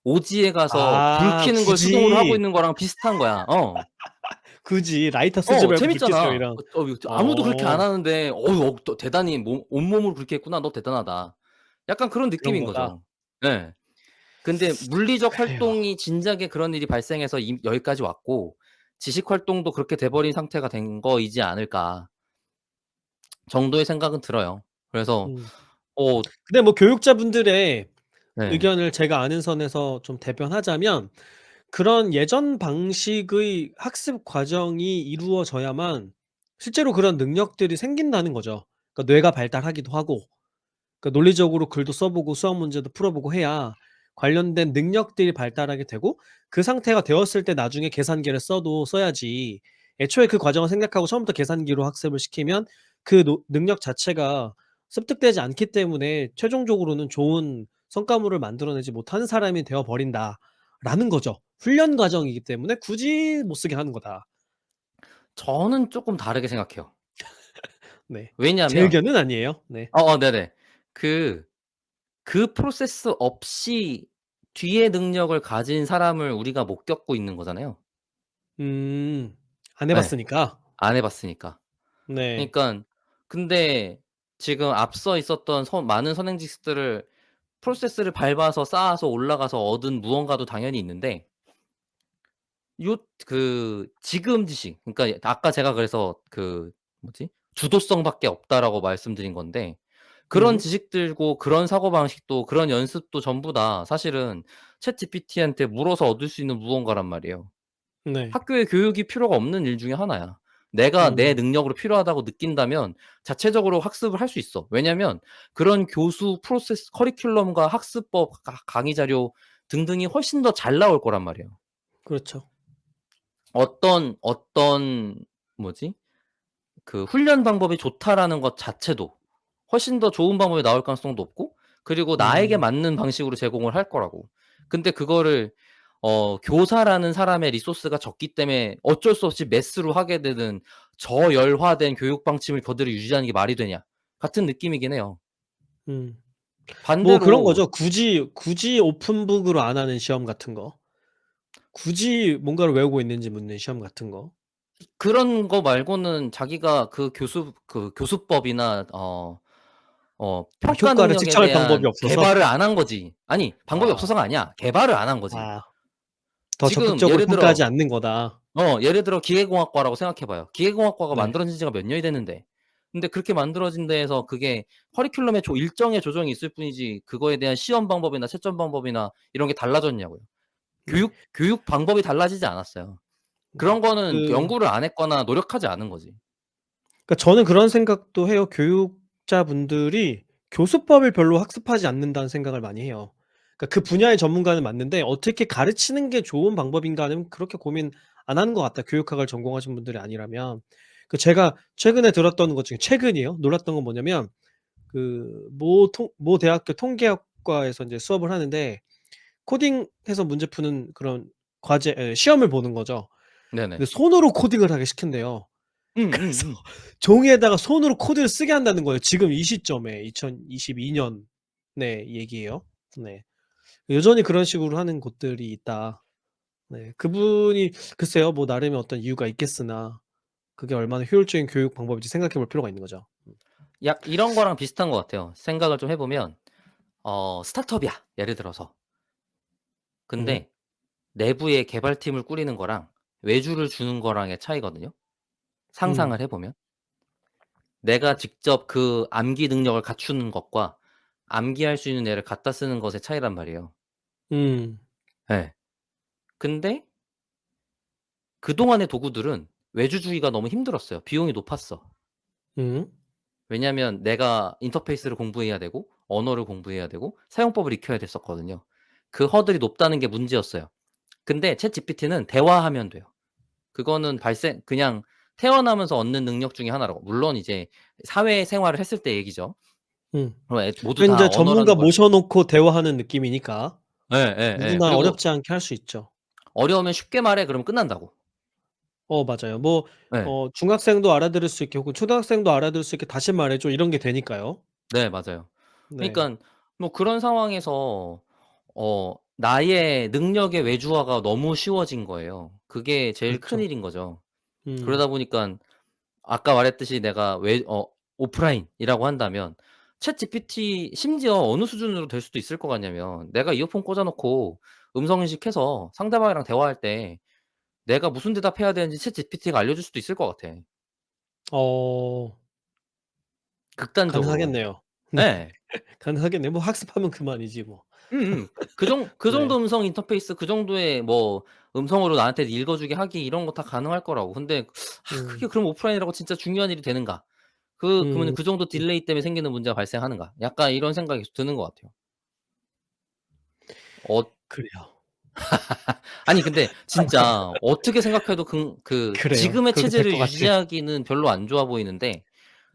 오지에 가서 불 아 켜는 걸 수동으로 하고 굳이, 있는 거랑 비슷한 거야. 굳이 라이터 쓰지 말고 불 켜세요 재밌잖아. 이런. 아무도 그렇게 안 어 하는데 너 대단히 온몸으로 그렇게 했구나. 너 대단하다." 약간 그런 그런 느낌인 거다. 거죠. 예. 근데 물리적 그래요. 활동이 진작에 그런 일이 발생해서 여기까지 왔고 지식 활동도 그렇게 돼 버린 상태가 된 거이지 않을까 정도의 생각은 들어요. 그래서 음. 어 근데 뭐 교육자분들의 네. 의견을 제가 아는 선에서 좀 대변하자면 그런 예전 방식의 학습 과정이 이루어져야만 실제로 그런 능력들이 생긴다는 거죠. 그러니까 뇌가 발달하기도 하고 논리적으로 글도 써 보고 수학 문제도 풀어 보고 해야 관련된 능력들이 발달하게 되고 그 상태가 되었을 때 나중에 계산기를 써야지 애초에 그 과정을 생략하고 처음부터 계산기로 학습을 시키면 그 능력 자체가 습득되지 않기 때문에 최종적으로는 좋은 성과물을 만들어내지 못하는 사람이 되어 버린다라는 거죠. 훈련 과정이기 때문에 굳이 못 쓰게 하는 거다. 저는 쪼끔 다르게 생각해요. 네. 제 왜냐하면 의견은 아니에요. 네. 네네. 그 프로세스 없이 뒤에 능력을 가진 사람을 우리가 못 겪고 있는 거잖아요. 음. 안 해 예. 봤으니까. 안 해 봤으니까. 네. 그러니깐 근데 지금 앞서 있었던 많은 선행지식들을 프로세스를 밟아서 쌓아서 올라가서 얻은 무언가도 당연히 있는데 지금 지식 그러니까 아까 제가 그래서 "주도성밖에 없다."라고 말씀드린 건데 그런 음. 지식들고 그런 사고방식도 그런 연습도 전부 다 사실은 챗GPT한테 물어서 얻을 수 있는 무언가란 말이에요. 네. 학교에 교육이 필요가 없는 일 중에 하나야. 내가 내 음. 능력으로 필요하다고 느낀다면 자체적으로 학습을 할 수 있어. 왜냐면 그런 교수 프로세스 커리큘럼과 학습법 강의 자료 등등이 훨씬 더 잘 나올 거란 말이에요. 그렇죠. 어떤 뭐지? 훈련 방법이 좋다라는 것 자체도 훨씬 더 좋은 방법이 나올 가능성도 높고 그리고 나에게 음. 맞는 방식으로 제공을 할 거라고. 근데 그거를 교사라는 사람의 리소스가 적기 때문에 어쩔 수 없이 매스로 하게 되는 저열화된 교육 방침을 그대로 유지하는 게 말이 되냐 같은 느낌이긴 해요. 음. 뭐 그런 반대로 거죠. 굳이 오픈북으로 안 하는 시험 같은 거. 굳이 뭔가를 외우고 있는지 묻는 시험 같은 거. 그런 거 말고는 자기가 교수법이나 평가 효과를 능력에 측정할 방법이 대한 없어서. 개발을 안 한 거지. 아니 방법이 아. 없어서가 아니야. 개발을 안 한 거지. 아. 더 지금 적극적으로 예를 평가하지 들어 않는 거다. 기계공학과라고 생각해 봐요. 기계공학과가 네. 만들어진 지가 몇 년이 됐는데. 근데 그렇게 만들어진 데에서 그게 커리큘럼에 일정의 조정이 있을 뿐이지 그거에 대한 시험 방법이나 채점 방법이나 이런 게 달라졌냐고요. 네. 교육 방법이 달라지지 않았어요. 네. 그런 거는 연구를 안 했거나 노력하지 않은 거지. 그러니까 저는 그런 생각도 해요. 교육자분들이 교수법을 별로 학습하지 않는다는 생각을 많이 해요. 그러니까 그 분야의 전문가는 맞는데 어떻게 가르치는 게 좋은 방법인가는 그렇게 고민 안 하는 것 같다, 교육학을 전공하신 분들이 아니라면. 제가 최근에 들었던 것 중에 최근이에요. 놀랐던 건 뭐냐면 모 대학교 통계학과에서 인제 수업을 하는데 코딩해서 문제 푸는 그런 과제 시험을 보는 거죠. 근데 네네. 손으로 코딩을 하게 시킨대요. 그래서 음음음. 종이에다가 손으로 코드를 쓰게 한다는 거예요. 지금 이 시점에 2022 년의 얘기예요. 네. 여전히 그런 식으로 하는 곳들이 있다. 네. 그분이 글쎄요. 뭐 나름의 어떤 이유가 있겠으나 그게 얼마나 효율적인 교육 방법인지 생각해 볼 필요가 있는 거죠. 약 이런 거랑 비슷한 것 같아요. 생각을 좀 해 보면 스타트업이야, 예를 들어서. 음. 근데 내부에 개발팀을 꾸리는 거랑 외주를 주는 거랑의 차이거든요. 음. 상상을 해 보면. 내가 직접 그 암기 능력을 갖추는 것과 암기할 수 있는 애를 갖다 쓰는 것의 차이란 말이에요. 음. 예. 근데 그동안의 도구들은 외주 주기가 너무 힘들었어요. 비용이 높았어. 음. 왜냐하면 내가 인터페이스를 공부해야 되고 언어를 공부해야 되고 사용법을 익혀야 됐었거든요. 그 허들이 높다는 게 문제였어요. 근데 챗GPT는 대화하면 돼요. 그거는 발생 그냥 태어나면서 얻는 능력 중에 하나라고. 물론 이제 사회생활을 했을 때 얘기죠. 음. 모두 그건 다 인제 언어라는 전문가 걸 모셔 놓고 대화하는 느낌이니까 예예예. 누구나 그리고 어렵지 않게 할 수 있죠. 어려우면 쉽게 말해 그러면 끝난다고. 맞아요. 뭐 예. 중학생도 알아들을 수 있게 혹은 초등학생도 알아들을 수 있게 "다시 말해 줘." 이런 게 되니까요. 네 맞아요. 네. 그러니깐 뭐 그런 상황에서 나의 능력의 외주화가 너무 쉬워진 거예요. 그게 제일 그렇죠. 큰일인 거죠. 음. 그러다 보니깐 아까 말했듯이 내가 오프라인이라고 한다면 챗GPT 심지어 어느 수준으로 될 수도 있을 것 같냐면 내가 이어폰 꽂아 놓고 음성 인식해서 상대방이랑 대화할 때 내가 무슨 대답해야 되는지 챗GPT가 알려줄 수도 있을 것 같아, 어 극단적으로. 가능하겠네요. 네. 예. 가능하겠네요. 뭐 학습하면 그만이지 뭐. 음음. 그 네. 정도 음성 인터페이스 그 정도의 뭐 음성으로 나한테 읽어 주게 하기 이런 거 다 가능할 거라고. 근데 그게 음. 그럼 오프라인이라고 진짜 중요한 일이 되는가? 그러면 음. 그 정도 딜레이 때문에 생기는 문제가 발생하는가? 약간 이런 생각이 드는 것 같아요. 어 그래요. 아니 근데 진짜 어떻게 생각해도 그래요. 지금의 그렇게 될 체제를 것 같아요. 유지하기는 별로 안 좋아 보이는데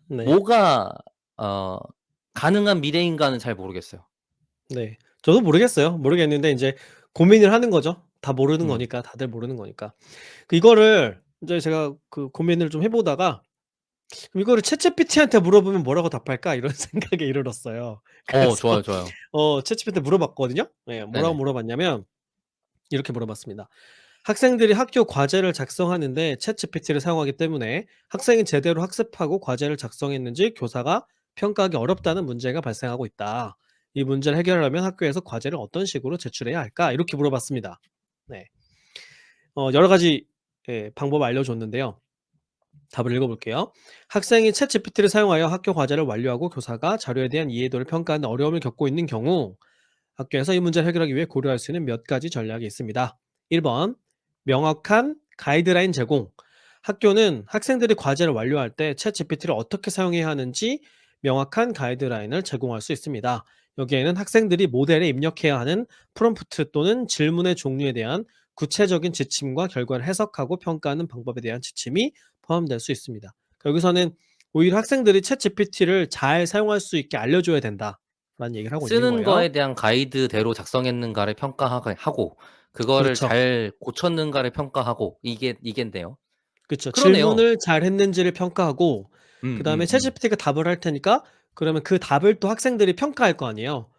네. 뭐가 어 가능한 미래인가는 잘 모르겠어요. 네. 저도 모르겠어요. 모르겠는데 인제 고민을 하는 거죠. 다 모르는 음. 거니까. 다들 모르는 거니까. 이거를 인제 제가 그 고민을 좀 해 보다가 '그럼 이거를 챗GPT한테 물어보면 뭐라고 답할까?' 이런 생각에 이르렀어요. 그래서 좋아요, 좋아요. 챗GPT한테 물어봤거든요. 예. 뭐라고 네네. 물어봤냐면 이렇게 물어봤습니다. "학생들이 학교 과제를 작성하는데 챗GPT를 사용하기 때문에 학생이 제대로 학습하고 과제를 작성했는지 교사가 평가하기 어렵다는 문제가 발생하고 있다. 이 문제를 해결하려면 학교에서 과제를 어떤 식으로 제출해야 할까?" 이렇게 물어봤습니다. 네. 여러 가지 방법을 알려줬는데요. 답을 읽어볼게요. 학생이 챗GPT를 사용하여 학교 과제를 완료하고 교사가 자료에 대한 이해도를 평가하는 어려움을 겪고 있는 경우 학교에서 이 문제를 해결하기 위해 고려할 수 있는 몇 가지 전략이 있습니다. 1번, 명확한 가이드라인 제공. 학교는 학생들이 과제를 완료할 때 챗GPT를 어떻게 사용해야 하는지 명확한 가이드라인을 제공할 수 있습니다. 여기에는 학생들이 모델에 입력해야 하는 프롬프트 또는 질문의 종류에 대한 구체적인 지침과 결과를 해석하고 평가하는 방법에 대한 지침이 포함될 수 있습니다. 그러니까 여기서는 오히려 학생들이 챗GPT를 잘 사용할 수 있게 알려줘야 된다라는 얘기를 하고 있는 쓰는 거예요. 거에 대한 가이드대로 작성했는가를 평가하게 하고 그거를 그렇죠. 잘 고쳤는가를 평가하고 이겐데요. 그쵸. 그러네요. 질문을 잘 했는지를 평가하고 그다음에 음음음. 챗GPT가 답을 할 테니까 그러면 그 답을 또 학생들이 평가할 거 아니에요.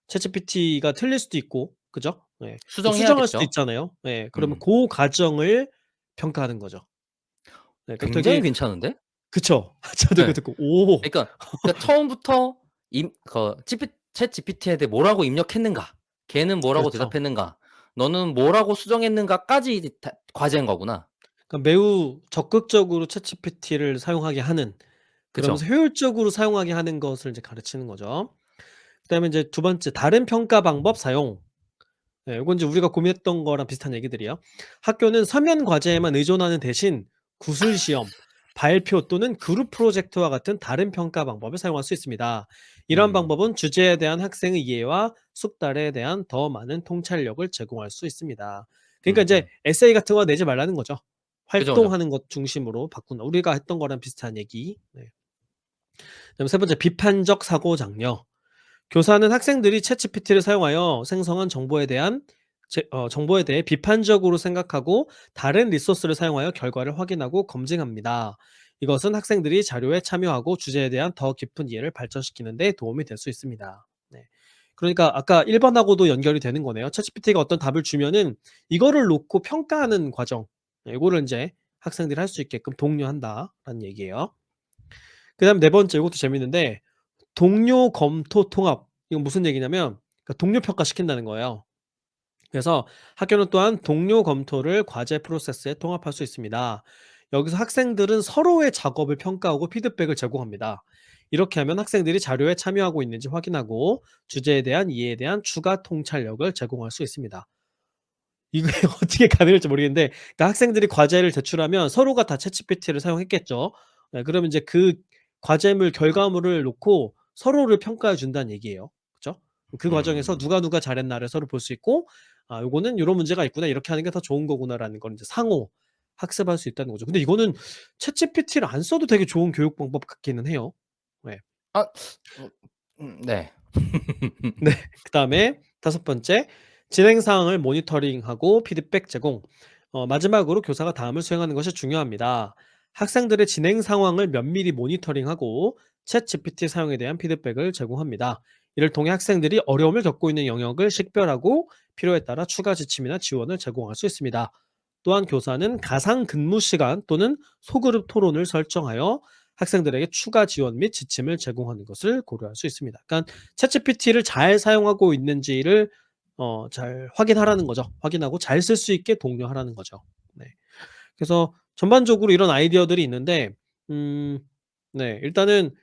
챗GPT가 틀릴 수도 있고 그죠? 예. 또 수정할 수도 수정해야겠죠. 있잖아요. 예. 그러면 음. 고 과정을 평가하는 거죠. 네. 그러니까 굉장히 되게 괜찮은데? 그쵸. 저도 이거 예. 듣고 오. 그러니까 처음부터 임 그 지피 챗GPT한테 뭐라고 입력했는가, 걔는 뭐라고 그렇죠. 대답했는가, 너는 뭐라고 수정했는가까지 이제 다 과제인 거구나. 그러니까 매우 적극적으로 챗GPT를 사용하게 하는 그러면서 그쵸? 효율적으로 사용하게 하는 것을 이제 가르치는 거죠. 그다음에 인제 두 번째 다른 평가 방법 사용. 네, 요건 이제 우리가 고민했던 거랑 비슷한 얘기들이에요. 학교는 서면 과제에만 의존하는 대신 구술 시험, 발표 또는 그룹 프로젝트와 같은 다른 평가 방법을 사용할 수 있습니다. 이러한 음. 방법은 주제에 대한 학생의 이해와 숙달에 대한 더 많은 통찰력을 제공할 수 있습니다. 그러니까 이제 음음. 에세이 같은 거 내지 말라는 거죠. 그죠, 그죠. 활동하는 것 중심으로 바꾼다. 우리가 했던 거랑 비슷한 얘기. 네. 그다음에 세 번째 비판적 사고 장려. 교사는 학생들이 챗GPT를 사용하여 생성한 정보에 대해 비판적으로 생각하고 다른 리소스를 사용하여 결과를 확인하고 검증합니다. 이것은 학생들이 자료에 참여하고 주제에 대한 더 깊은 이해를 발전시키는 데 도움이 될 수 있습니다. 네. 그러니까 아까 1 번하고도 연결이 되는 거네요. 챗GPT가 어떤 답을 주면은 이거를 놓고 평가하는 과정, 요거를 인제 학생들이 할 수 있게끔 독려한다라는 얘기예요. 그다음에 네 번째, 요것도 재밌는데 동료 검토 통합. 이건 무슨 얘기냐면 그러니까 동료 평가시킨다는 거예요. 그래서 학교는 또한 동료 검토를 과제 프로세스에 통합할 수 있습니다. 여기서 학생들은 서로의 작업을 평가하고 피드백을 제공합니다. 이렇게 하면 학생들이 자료에 참여하고 있는지 확인하고 주제에 대한 이해에 대한 추가 통찰력을 제공할 수 있습니다. 이게 어떻게 가능할지 모르겠는데 그러니까 학생들이 과제를 제출하면 서로가 다 챗GPT를 사용했겠죠. 네, 그러면 이제 그 과제물 결과물을 놓고 서로를 평가해 준다는 얘기예요. 그죠? 그 과정에서 음. 누가 잘했나를 서로 볼 수 있고 '아 요거는 요런 문제가 있구나. 이렇게 하는 게 더 좋은 거구나.'라는 걸 이제 상호 학습할 수 있다는 거죠. 근데 이거는 챗GPT를 안 써도 되게 좋은 교육 방법 같기는 해요. 네. 아 네. 네. 그다음에 다섯 번째, 진행 사항을 모니터링하고 피드백 제공. 마지막으로 교사가 다음을 수행하는 것이 중요합니다. 학생들의 진행 상황을 면밀히 모니터링하고 챗GPT 사용에 대한 피드백을 제공합니다. 이를 통해 학생들이 어려움을 겪고 있는 영역을 식별하고 필요에 따라 추가 지침이나 지원을 제공할 수 있습니다. 또한 교사는 가상 근무 시간 또는 소그룹 토론을 설정하여 학생들에게 추가 지원 및 지침을 제공하는 것을 고려할 수 있습니다. 그러니까 챗GPT를 잘 사용하고 있는지를 잘 확인하라는 거죠. 확인하고 잘 쓸 수 있게 독려하라는 거죠. 네. 그래서 전반적으로 이런 아이디어들이 있는데 음 네, 일단은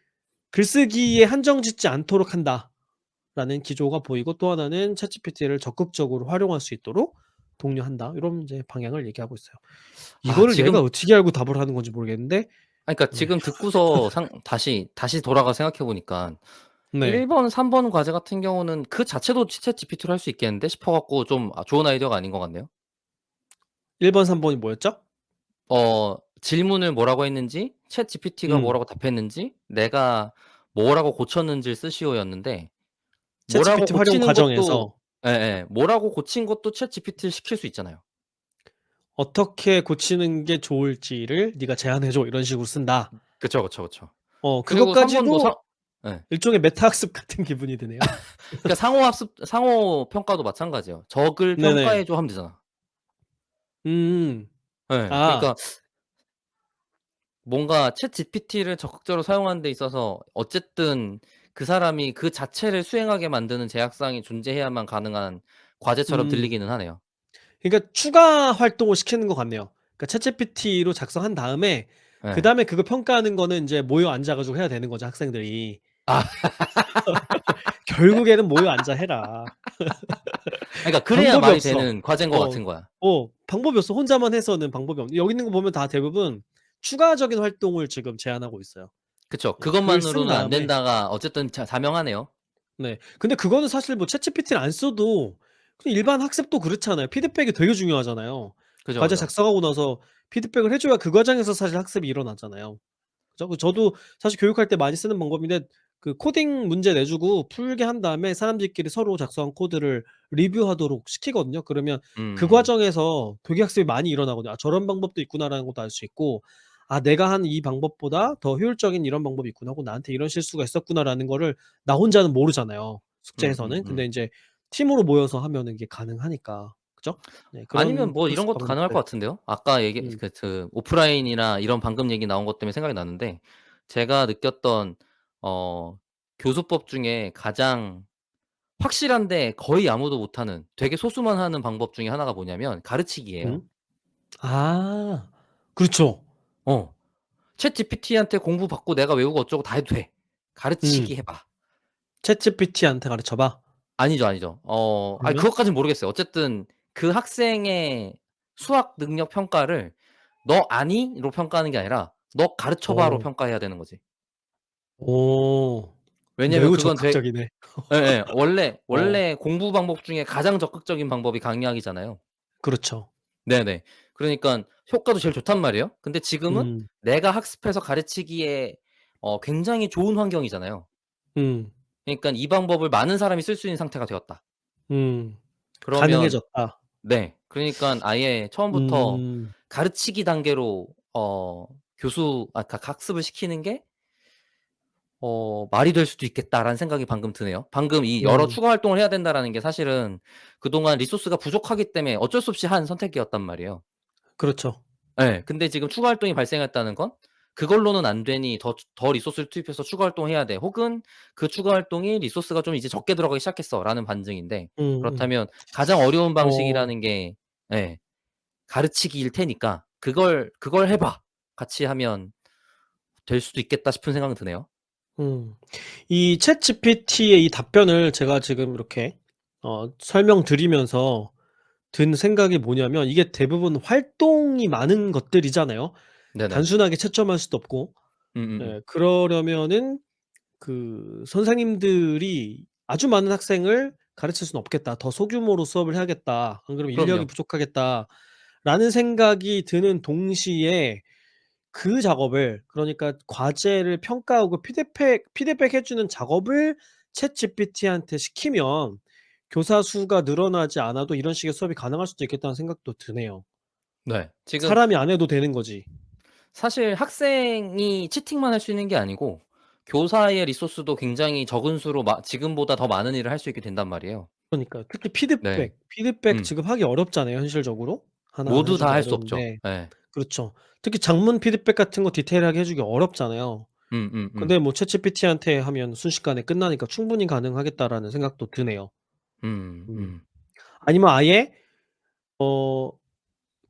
'글쓰기에 한정 짓지 않도록 한다.'라는 기조가 보이고, 또 하나는 '챗GPT를 적극적으로 활용할 수 있도록 독려한다.' 이런 이제 방향을 얘기하고 있어요. 아 이거를 얘가 지금 어떻게 알고 답을 하는 건지 모르겠는데. 그러니까 네. 지금 듣고서 다시 돌아가서 생각해 보니까 네. 1 번, 3번 과제 같은 경우는 그 자체도 챗GPT로 할 수 있겠는데 싶어 갖고 좀 좋은 아이디어가 아닌 것 같네요. 1 번, 3 번이 뭐였죠? 질문을 뭐라고 했는지 챗GPT가 음. 뭐라고 답했는지 내가 뭐라고 고쳤는지를 쓰시오였는데 뭐라고 챗GPT 활용 고치는 것도 과정에서 예예. 뭐라고 고친 것도 챗GPT를 시킬 수 있잖아요. "어떻게 고치는 게 좋을지를 네가 제안해 줘." 이런 식으로 쓴다. 그쵸, 그쵸, 그쵸. 그리고 3 번도 그것까지도 예. 일종의 메타 학습 같은 기분이 드네요. 그러니까 상호 평가도 마찬가지예요. "적을 네네. 평가해 줘." 하면 되잖아. 음. 예. 아. 그러니까 뭔가 챗GPT를 적극적으로 사용하는 데 있어서 어쨌든 그 사람이 그 자체를 수행하게 만드는 제약사항이 존재해야만 가능한 과제처럼 음. 들리기는 하네요. 그러니까 추가 활동을 시키는 것 같네요. 그러니까 챗GPT로 작성한 다음에 예. 그다음에 그거 평가하는 거는 인제 모여 앉아 가지고 해야 되는 거죠, 학생들이. 아 "결국에는 모여 앉아 해라." 그러니까 그래야 방법이 말이 없어. 되는 과제인 것 어. 같은 거야. 방법이 없어. 혼자만 해서는 방법이 없 여기 있는 거 보면 다 대부분 추가적인 활동을 지금 제안하고 있어요. 그쵸. 예. 글을 쓴 그것만으로는 안 다음에. 된다가 어쨌든 자명하네요. 네. 근데 그거는 사실 뭐 챗GPT를 안 써도 그냥 일반 학습도 그렇잖아요. 피드백이 되게 중요하잖아요. 그죠, 과제 그죠. 작성하고 나서 피드백을 해 줘야 그 과정에서 사실 학습이 일어나잖아요. 그죠? 저도 사실 교육할 때 많이 쓰는 방법인데 그 코딩 문제 내주고 풀게 한 다음에 사람들끼리 서로 작성한 코드를 리뷰하도록 시키거든요. 그러면 그 음. 과정에서 되게 학습이 많이 일어나거든요. '아 저런 방법도 있구나.'라는 것도 알 수 있고 '아 내가 한 이 방법보다 더 효율적인 이런 방법이 있구나.' 하고 '나한테 이런 실수가 있었구나.'라는 거를 나 혼자는 모르잖아요, 숙제에서는. 근데 음음음. 인제 팀으로 모여서 하면은 이게 가능하니까. 그죠? 네, 아니면 그런 뭐 이런 학습 것도 가능할 것 방법들. 같은데요. 아까 얘기 음. 오프라인이나 이런 방금 얘기 나온 것 때문에 생각이 났는데 제가 느꼈던 어 교수법 중에 가장 확실한데 거의 아무도 못하는 되게 소수만 하는 방법 중에 하나가 뭐냐면 가르치기예요. 음. 아. 그렇죠. 어. 챗GPT한테 공부 받고 내가 외우고 어쩌고 다 해도 돼. 음. 가르치기 해 봐. "챗GPT한테 가르쳐 봐." 아니죠, 아니죠. 아니면? 그것까진 모르겠어요. 어쨌든 그 학생의 수학 능력 평가를 "너 아니?"로 평가하는 게 아니라 "너 가르쳐 봐."로 어. 평가해야 되는 거지. 오. 왜냐면 매우 그건 적극적이네. 예예. 원래 어. 원래 공부 방법 중에 가장 적극적인 방법이 강의하기잖아요. 그렇죠. 네네. 그러니깐 효과도 제일 좋단 말이에요. 근데 지금은 음. 내가 학습해서 가르치기에 굉장히 좋은 환경이잖아요. 음. 그러니깐 '이 방법을 많은 사람이 쓸 수 있는 상태가 되었다.' 음. 그러면 가능해졌다. 네. 그러니깐 아예 처음부터 음. 가르치기 단계로 교수 학습을 시키는 게 '말이 될 수도 있겠다.'라는 생각이 방금 드네요. 방금 이 "여러 음. 추가 활동을 해야 된다."라는 게 사실은 그동안 리소스가 부족하기 때문에 어쩔 수 없이 한 선택이었단 말이에요. 그렇죠. 예. 근데 지금 추가 활동이 발생했다는 건 그걸로는 안 되니 더 리소스를 투입해서 추가 활동해야 돼. 혹은 그 추가 활동이 '리소스가 좀 이제 적게 들어가기 시작했어.'라는 반증인데 음음. 그렇다면 가장 어려운 어. 방식이라는 게 예 가르치기일 테니까 '그걸 해 봐. 같이 하면 될 수도 있겠다.' 싶은 생각은 드네요. 음. 이 챗GPT의 이 답변을 제가 지금 이렇게 설명드리면서 든 생각이 뭐냐면 이게 대부분 활동이 많은 것들이잖아요. 네네. 단순하게 채점할 수도 없고. 음음음. 예 그러려면은 그 선생님들이 '아주 많은 학생을 가르칠 수는 없겠다. 더 소규모로 수업을 해야겠다. 안 그러면 인력이 그럼요. 부족하겠다.'라는 생각이 드는 동시에 그 작업을 그러니까 과제를 평가하고 피드백해 주는 작업을 챗GPT한테 시키면 교사 수가 늘어나지 않아도 이런 식의 수업이 가능할 수도 있겠다는 생각도 드네요. 네. 지금 사람이 안 해도 되는 거지. 사실 학생이 치팅만 할 수 있는 게 아니고 교사의 리소스도 굉장히 적은 수로 지금보다 더 많은 일을 할 수 있게 된단 말이에요. 그러니까요. 특히 네. 피드백 음. 지금 하기 어렵잖아요 현실적으로. 하나하나 해 모두 다 주기 할 수 없죠. 어려운데 예. 그렇죠. 특히 장문 피드백 같은 거 디테일하게 해 주기 어렵잖아요. 음음음. 근데 뭐 챗GPT한테 하면 순식간에 끝나니까 '충분히 가능하겠다.'라는 생각도 드네요. 음. 음. 아니면 아예 어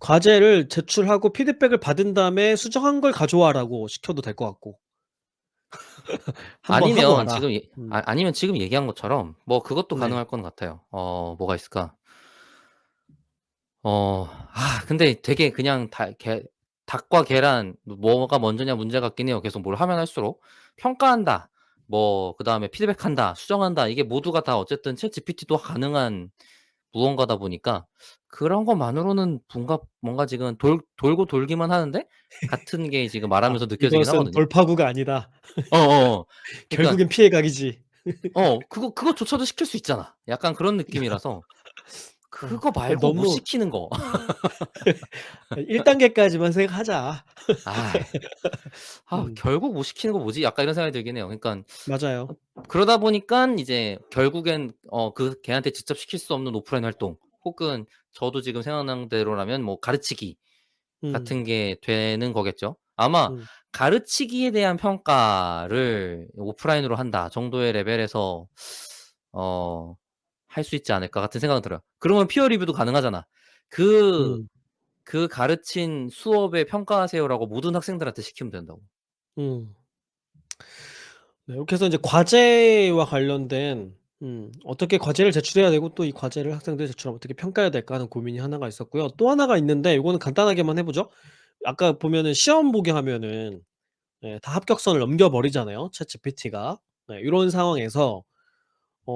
과제를 제출하고 피드백을 받은 다음에 "수정한 걸 가져와."라고 시켜도 될 것 같고. "한번 하고 아니면 와라." 지금 아니면 지금 얘기한 것처럼 뭐 그것도 네. 가능할 것 같아요. 뭐가 있을까? 근데 되게 그냥 닭과 계란 뭐가 먼저냐 문제 같긴 해요. 계속 뭘 하면 할수록. 평가한다. 그다음에 피드백한다. 수정한다. 이게 모두가 다 어쨌든 챗GPT도 가능한 무언가다 보니까 그런 것만으로는 뭔가 지금 돌고 돌기만 하는데 같은 게 지금 아 말하면서 느껴지긴 이것은 하거든요. 돌파구가 아니다. 어어어. 그러니까 결국엔 피해각이지. 그거조차도 시킬 수 있잖아. 약간 그런 느낌이라서 그거 말고 못 너무 시키는 거. 1 단계까지만 생각하자. 아이. 음 '결국 못 시키는 거 뭐지?' 약간 이런 생각이 들긴 해요. 그러니깐 맞아요. 그러다 보니깐 이제 결국엔 걔한테 직접 시킬 수 없는 오프라인 활동 혹은 저도 지금 생각나는 대로라면 뭐 가르치기 음 같은 게 되는 거겠죠. 아마 음 '가르치기에 대한 평가를 오프라인으로 한다.' 정도의 레벨에서 어 '할 수 있지 않을까.' 같은 생각은 들어요. 그러면 피어 리뷰도 가능하잖아. 그 음 그 가르친 수업의 평가하세요라고 모든 학생들한테 시키면 된다고. 음. 네 이렇게 해서 인제 과제와 관련된 어떻게 과제를 제출해야 되고 또 이 과제를 학생들이 제출하면 어떻게 평가해야 될까 하는 고민이 하나가 있었고요. 또 하나가 있는데 요거는 간단하게만 해 보죠. 아까 보면은 시험 보게 하면은 예 다 합격선을 넘겨 버리잖아요 챗GPT가. 네 요런 상황에서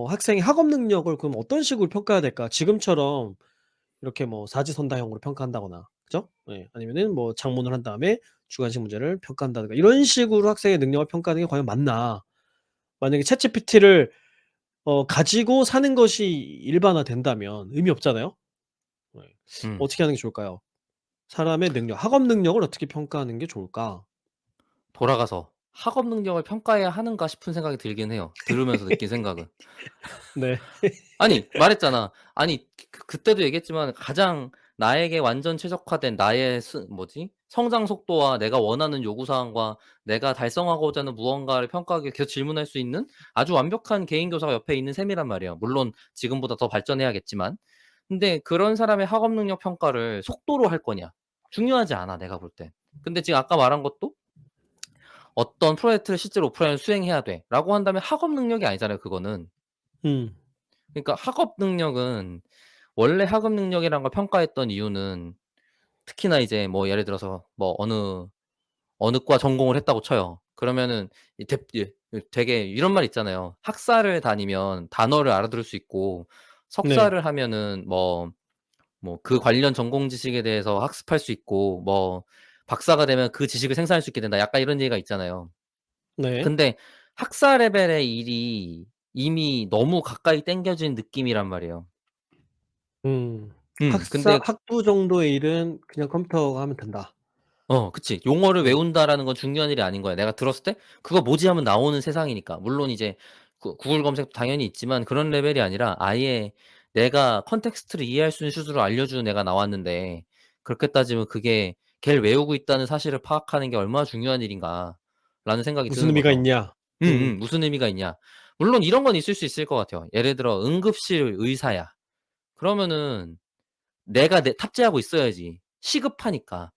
학생의 학업 능력을 그럼 어떤 식으로 평가해야 될까? 지금처럼 이렇게 뭐 사지선다형으로 평가한다거나 그죠? 예. 아니면은 뭐 장문을 한 다음에 주관식 문제를 평가한다든가 이런 식으로 학생의 능력을 평가하는 게 과연 맞나? 만약에 챗GPT를 가지고 사는 것이 일반화된다면 의미 없잖아요. 네. 음. 어떻게 하는 게 좋을까요? 사람의 능력, 학업 능력을 어떻게 평가하는 게 좋을까? 돌아가서 '학업 능력을 평가해야 하는가?' 싶은 생각이 들긴 해요, 들으면서 느낀 생각은. 네. 아니 말했잖아. 아니 그때도 얘기했지만 가장 나에게 완전 최적화된 나의 성장 속도와 내가 원하는 요구 사항과 내가 달성하고자 하는 무언가를 평가하기 위해 계속 질문할 수 있는 아주 완벽한 개인 교사가 옆에 있는 셈이란 말이에요. 물론 지금보다 더 발전해야겠지만. 근데 그런 사람의 학업 능력 평가를 속도로 할 거냐? 중요하지 않아 내가 볼 땐. 근데 지금 아까 말한 것도 "어떤 프로젝트를 실제로 오프라인으로 수행해야 돼."라고 한다면 학업 능력이 아니잖아요 그거는. 음. 그러니까 학업 능력은 원래 학업 능력이라는 걸 평가했던 이유는 특히나 이제 뭐 예를 들어서 뭐 어느 과 전공을 했다고 쳐요. 그러면은 되게 이런 말 있잖아요. 학사를 다니면 단어를 알아들을 수 있고 네. 석사를 하면은 그 관련 전공 지식에 대해서 학습할 수 있고 박사가 되면 그 지식을 생산할 수 있게 된다. 약간 이런 얘기가 있잖아요. 네. 근데 학사 레벨의 일이 이미 너무 가까이 당겨진 느낌이란 말이에요. 음. 근데 학부 정도의 일은 그냥 컴퓨터가 하면 된다. 그치. 용어를 음. 외운다라는 건 중요한 일이 아닌 거야. 내가 들었을 때 그거 뭐지 하면 나오는 세상이니까. 물론 이제 구글 검색도 당연히 있지만 그런 레벨이 아니라 아예 내가 컨텍스트를 이해할 수 있는 수준으로 알려주는 애가 나왔는데 그렇게 따지면 그게 걔를 외우고 있다는 사실을 파악하는 게 얼마나 중요한 일인가라는 생각이 무슨 드는 의미가 거죠. 있냐. 무슨 의미가 있냐. 물론 이런 건 있을 수 있을 것 같아요. 예를 들어 응급실 의사야. 그러면은 내가 탑재하고 있어야지. 시급하니까.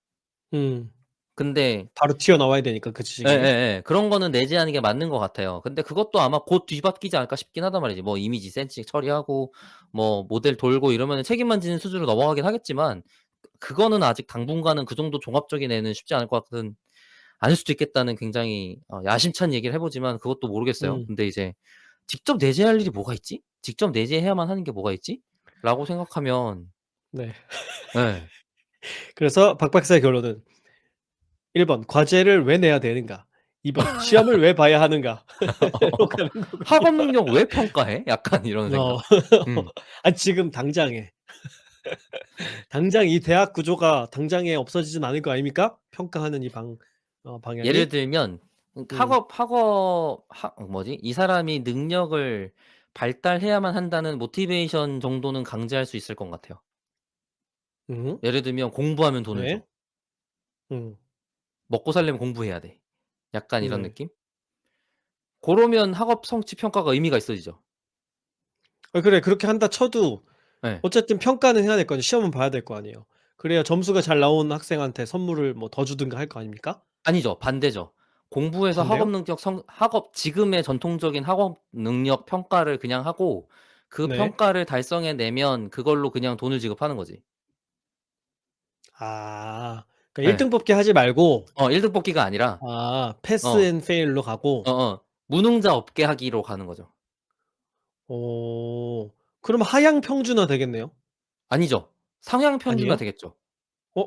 음. 근데 바로 튀어나와야 되니까 그 지식이. 예예예. 그런 거는 내재하는 게 맞는 것 같아요. 근데 그것도 아마 곧 뒤바뀌지 않을까 싶긴 하단 말이지. 뭐 이미지 센싱 처리하고 뭐 모델 돌고 이러면은 책임만 지는 수준으로 넘어가긴 하겠지만 그거는 아직 당분간은 그 정도 종합적인 애는 쉽지 않을 것 같은 않을 수도 있겠다는 굉장히 야심찬 얘기를 해 보지만 그것도 모르겠어요. 음. 근데 이제 '직접 내재할 일이 뭐가 있지? 직접 내재해야만 하는 게 뭐가 있지?'라고 생각하면 네. 예. 그래서 박 박사의 결론은 1 번 과제를 왜 내야 되는가? 2번 시험을 왜 봐야 하는가? 로 가는 거군요. 학업 능력 왜 평가해? 약간 이런 어. 생각. 음. 아니 지금 당장에, 당장 이 대학 구조가 당장에 없어지진 않을 거 아닙니까? 평가하는 이 예를 방향이. 들면 음. 뭐지? 이 사람이 능력을 발달해야만 한다는 모티베이션 정도는 강제할 수 있을 것 같아요. 음. 예를 들면 "공부하면 돈을 네. 줘. 음. 먹고 살려면 공부해야 돼." 약간 이런 네. 느낌? 고러면 학업 성취 평가가 의미가 있어지죠. 그래 그렇게 한다 쳐도 예. 어쨌든 평가는 해야 될 거 아니에요. 시험은 봐야 될 거 아니에요. 그래야 점수가 잘 나온 학생한테 선물을 뭐 더 주든가 할 거 아닙니까? 아니죠. 반대죠. 공부해서 반대요? 지금의 전통적인 학업 능력 평가를 그냥 하고 그 네. 평가를 달성해 내면 그걸로 그냥 돈을 지급하는 거지. 그러니까 1 예. 등 뽑기 하지 말고 1 등 뽑기가 아니라 패스 어 앤 페일로 가고. 무능자 없게 하기로 가는 거죠. 어 그럼 하향 평준화 되겠네요. 아니죠. 상향 평준화 아니에요? 되겠죠.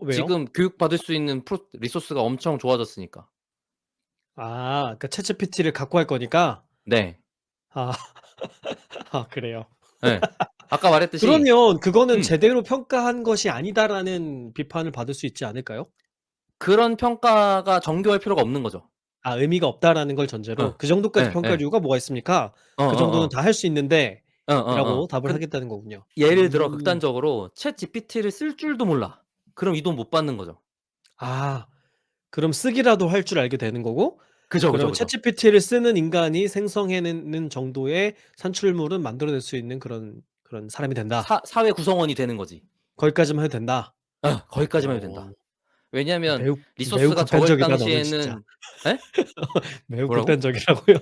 왜요? 지금 교육받을 수 있는 리소스가 엄청 좋아졌으니까. 그러니까 챗GPT를 갖고 할 거니까. 네. 아 그래요. 예. 아까 말했듯이 그러면 그거는 음 '제대로 평가한 것이 아니다.'라는 비판을 받을 수 있지 않을까요? 그런 평가가 정교할 필요가 없는 거죠. '의미가 없다.'라는 걸 전제로 어. '그 정도까지 예 평가할 예. 이유가 뭐가 있습니까? 그 정도는 어어어. 다 할 수 있는데.'라고 답을 근 하겠다는 거군요. 예를 들어 음. 극단적으로 챗GPT를 쓸 줄도 몰라. 그럼 이 돈 못 받는 거죠. 아 그럼 쓰기라도 할 줄 알게 되는 거고, 그죠, 그죠, 그러면 그죠. 챗GPT를 쓰는 인간이 생성해내는 정도의 산출물은 만들어낼 수 있는 그런 사람이 된다. 사회 구성원이 되는 거지. 거기까지만 해도 된다. 거기까지만 해도 어 된다. 왜냐면 매우 리소스가 적을 극단적이다 너는 진짜. 당시에는 예? 매우 뭐라고? 극단적이라고요.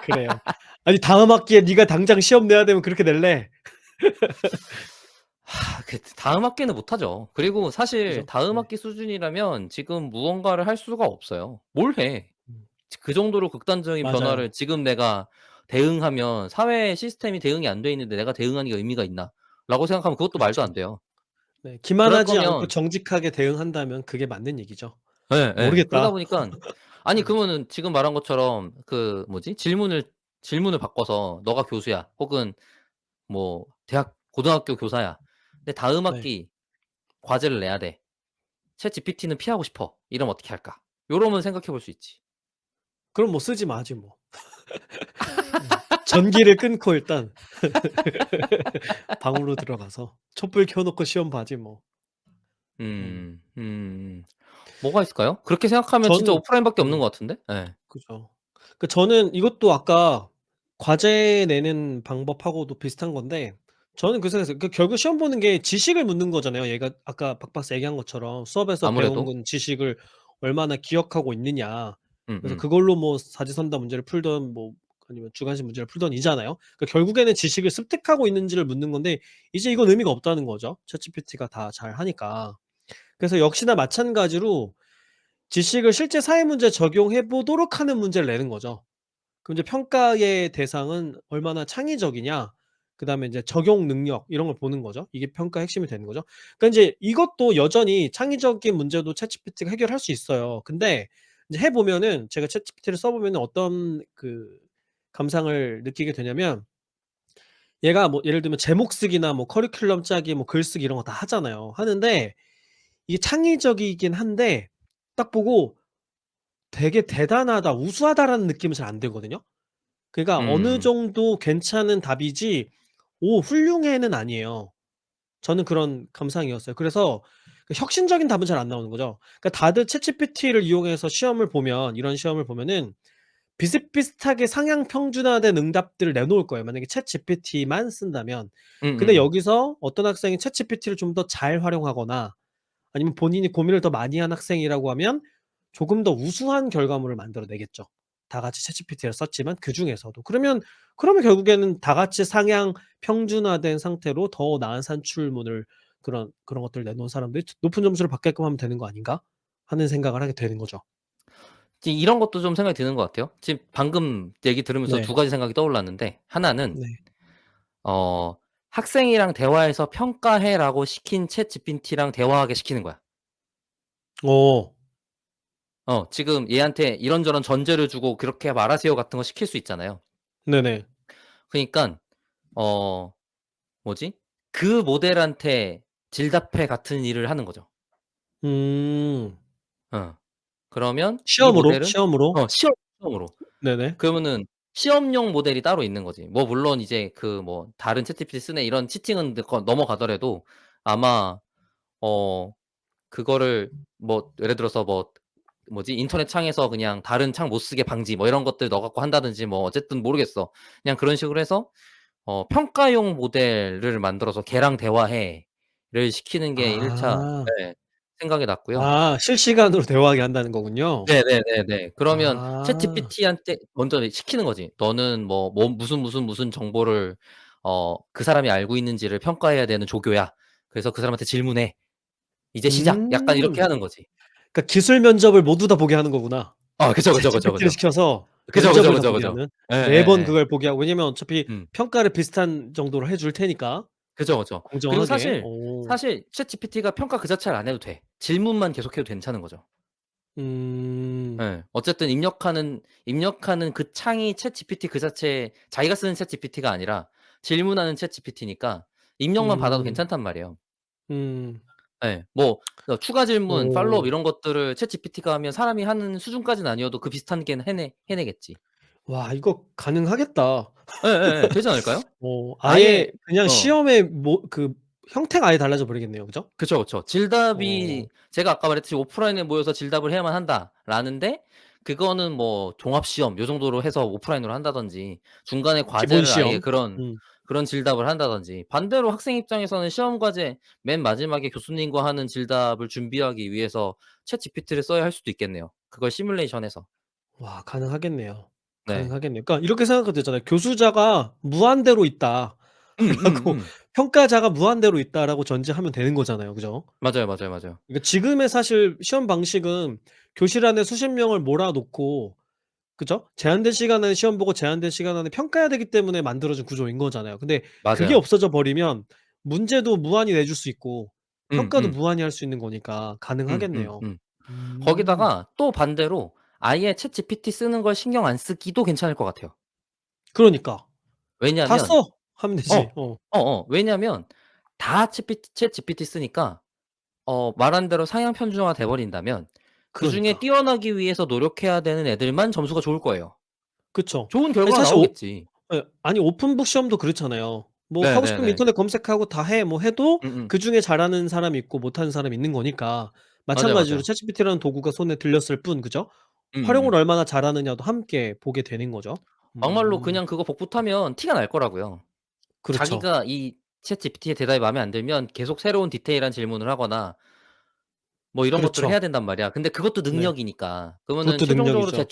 그래요. 아니 다음 학기에 네가 당장 시험 내야 되면 그렇게 낼래? 다음 학기는 못 하죠. 그리고 사실 그죠? 다음 네. 학기 수준이라면 지금 무언가를 할 수가 없어요. 뭘 해. 음 그 정도로 극단적인 변화를 맞아요. 지금 내가 대응하면 사회 시스템이 대응이 안 돼 있는데 '내가 대응하는 게 의미가 있나?'라고 생각하면 그것도 말도 안 그렇죠. 돼요. 네. 그럴 기만하지 않고 거면 정직하게 대응한다면 그게 맞는 얘기죠. 예예. 그러다 모르겠다. 보니깐 아니 음 그러면은 지금 말한 것처럼 그 뭐지? 질문을 바꿔서 "너가 교수야." 혹은 뭐 고등학교 교사야. 근데 "다음 네. 학기 과제를 내야 돼. 챗GPT는 피하고 싶어." 이러면 어떻게 할까? 요러면 생각해 볼 수 있지. 그럼 뭐 쓰지 마지 뭐. 전기를 끊고 일단 방으로 들어가서 촛불 켜 놓고 시험 봐지 뭐. 음. 음. 뭐가 있을까요? 그렇게 생각하면 진짜 저는 오프라인밖에 없는 음 것 같은데? 예. 그죠. 저는 이것도 아까 과제 내는 방법하고도 비슷한 건데, 저는 그 생각했어요. 결국 시험 보는 게 지식을 묻는 거잖아요. 얘가 아까 박 박사 얘기한 것처럼 수업에서 배운 아무래도. 건 지식을 얼마나 기억하고 있느냐. 그래서 음음. 그걸로 뭐 사지선다 문제를 풀든 뭐 아니면 주관식 문제를 풀든 이잖아요. 결국에는 지식을 습득하고 있는지를 묻는 건데, 이제 이건 의미가 없다는 거죠. 챗GPT가 다 잘하니까. 그래서 역시나 마찬가지로 지식을 실제 사회 문제에 적용해 보도록 하는 문제를 내는 거죠. 그럼 이제 평가의 대상은 얼마나 창의적이냐, 그다음에 인제 적용 능력 이런 걸 보는 거죠. 이게 평가의 핵심이 되는 거죠. 그러니까 인제 이것도 여전히 창의적인 문제도 챗GPT가 해결할 수 있어요. 근데 이제 해 보면은 제가 챗GPT를 써 보면은 어떤 그 감상을 느끼게 되냐면 얘가 뭐 예를 들면 제목 쓰기나 뭐 커리큘럼 짜기 뭐 글쓰기 이런 거 다 하잖아요. 하는데 이게 창의적이긴 한데 딱 보고 '되게 대단하다. 우수하다.'라는 느낌은 잘 안 들거든요. 그러니까 어느 음. 정도 괜찮은 답이지 '오 훌륭해.'는 아니에요. 저는 그런 감상이었어요. 그래서 그 혁신적인 답은 잘 안 나오는 거죠. 그러니까 다들 챗GPT를 이용해서 시험을 보면 이런 시험을 보면은 비슷비슷하게 상향 평준화된 응답들을 내놓을 거예요, 만약에 챗GPT만 쓴다면. 근데 음음음. 여기서 어떤 학생이 챗GPT를 좀 더 잘 활용하거나 아니면 본인이 고민을 더 많이 한 학생이라고 하면 조금 더 우수한 결과물을 만들어 내겠죠. 다 같이 챗GPT를 썼지만 그중에서도. 그러면 결국에는 다 같이 상향 평준화된 상태로 더 나은 산출물을 그런 것들을 내놓은 사람들이 높은 점수를 받게끔 하면 되는 거 아닌가 하는 생각을 하게 되는 거죠. 지금 이런 것도 좀 생각이 드는 것 같아요. 지금 방금 얘기 들으면서 네. 두 가지 생각이 떠올랐는데, 하나는 네. 어 학생이랑 대화해서 "평가해."라고 시킨 챗GPT랑 대화하게 시키는 거야. 어. 지금 얘한테 이런저런 전제를 주고 "그렇게 말하세요." 같은 거 시킬 수 있잖아요. 네네. 그니깐 어 뭐지? 그 모델한테 질답해 같은 일을 하는 거죠. 음. 어. 그러면 이 시험으로, 모델은 시험으로. 시험으로. 네네. 그러면은 시험용 모델이 따로 있는 거지. 뭐 물론 이제 그 뭐 다른 챗GPT 쓰네 이런 치팅은 넘어가더라도 아마 어 그거를 뭐 예를 들어서 뭐 뭐지 인터넷 창에서 그냥 다른 창 못 쓰게 방지 뭐 이런 것들 넣어 갖고 한다든지 뭐 어쨌든 모르겠어. 그냥 그런 식으로 해서 평가용 모델을 만들어서 "걔랑 대화해."를 시키는 게 1 차 아. 예 생각이 났고요. 아 실시간으로 대화하게 한다는 거군요. 네네네네. 그러면 아. 챗GPT한테 먼저 시키는 거지. "너는 뭐 무슨 정보를 그 사람이 알고 있는지를 평가해야 되는 조교야. 그래서 그 사람한테 질문해. 이제 시작." 약간 이렇게 음. 하는 거지. 그러니까 기술 면접을 모두 다 보게 하는 거구나. 그쵸, 그쵸, 그쵸, 챗GPT를 그쵸. 시켜서 그죠, 그죠, 면접을 다 그죠, 보게 그죠. 하는. 매번 예예예. 그걸 보게 하고 왜냐면 어차피 음. 평가를 비슷한 정도로 해줄 테니까 그죠, 그죠. 그리고 공정하게. 사실, 어. 사실 챗GPT가 평가 그 자체를 안 해도 돼. 질문만 계속해도 괜찮은 거죠. 음. 예. 어쨌든 입력하는 그 창이 챗GPT 그 자체 자기가 쓰는 챗GPT가 아니라 질문하는 챗GPT니까 입력만 받아도 음. 괜찮단 말이에요. 음. 예. 뭐 추가 질문, 팔로우업 어. 이런 것들을 챗GPT가 하면 사람이 하는 수준까지는 아니어도 그 비슷한 게 해내겠지. 와 이거 가능하겠다. 예예예. 되지 않을까요? 아예 아예 그냥 어 시험의 뭐 그 형태가 아예 달라져 버리겠네요. 그죠? 그쵸, 그쵸. 어. 질답이 제가 아까 말했듯이 "오프라인에 모여서 질답을 해야만 한다."라는데 그거는 뭐 종합 시험 요 정도로 해서 오프라인으로 한다든지 중간에 기본 과제를 아예 시험. 그런 음. 그런 질답을 한다든지 반대로 학생 입장에서는 시험 과제 맨 마지막에 교수님과 하는 질답을 준비하기 위해서 챗GPT를 써야 할 수도 있겠네요. 그걸 시뮬레이션해서. 와 가능하겠네요. 네. 가능하겠네요. 그러니까 이렇게 생각해도 되잖아요. '교수자가 무한대로 있다.'라고 음음음. '평가자가 무한대로 있다.'라고 전제하면 되는 거잖아요. 그죠? 맞아요, 맞아요, 맞아요. 그러니까 지금의 사실 시험 방식은 교실 안에 수십 명을 몰아 놓고 그죠? 제한된 시간 안에 시험 보고 제한된 시간 안에 평가해야 되기 때문에 만들어진 구조인 거잖아요. 근데 그게 맞아요. 없어져 버리면 문제도 무한히 내줄 수 있고 평가도 음음. 무한히 할 수 있는 거니까 가능하겠네요. 음. 거기다가 또 반대로 아예 챗GPT 쓰는 걸 신경 안 쓰기도 괜찮을 것 같아요. 그러니까. "다 왜냐하면 써." 하면 되지. 왜냐하면 다 챗GPT 쓰니까 말한 대로 상향 편준화가 돼 버린다면 그중에 그러니까. 뛰어나기 위해서 노력해야 되는 애들만 점수가 좋을 거예요. 그쵸. 좋은 아니 결과가 사실 나오겠지. 아니 오픈북 시험도 그렇잖아요. 뭐 하고 싶으면 네네네. 인터넷 검색하고 다 해 뭐 해도 음음. 그중에 잘하는 사람이 있고 못하는 사람이 있는 거니까 맞아요, 마찬가지로 맞아요. 챗GPT라는 도구가 손에 들렸을 뿐 그죠? 활용을 음음음. 얼마나 잘하느냐도 함께 보게 되는 거죠. 막말로 음. 그냥 그거 복붙하면 티가 날 거라고요. 그렇죠. 자기가 이 챗GPT의 대답이 마음에 안 들면 계속 새로운 디테일한 질문을 하거나 뭐 이런 것들을 그렇죠. 해야 된단 말이야. 근데 그것도 네. 능력이니까. 그러면은 그것도 능력이죠.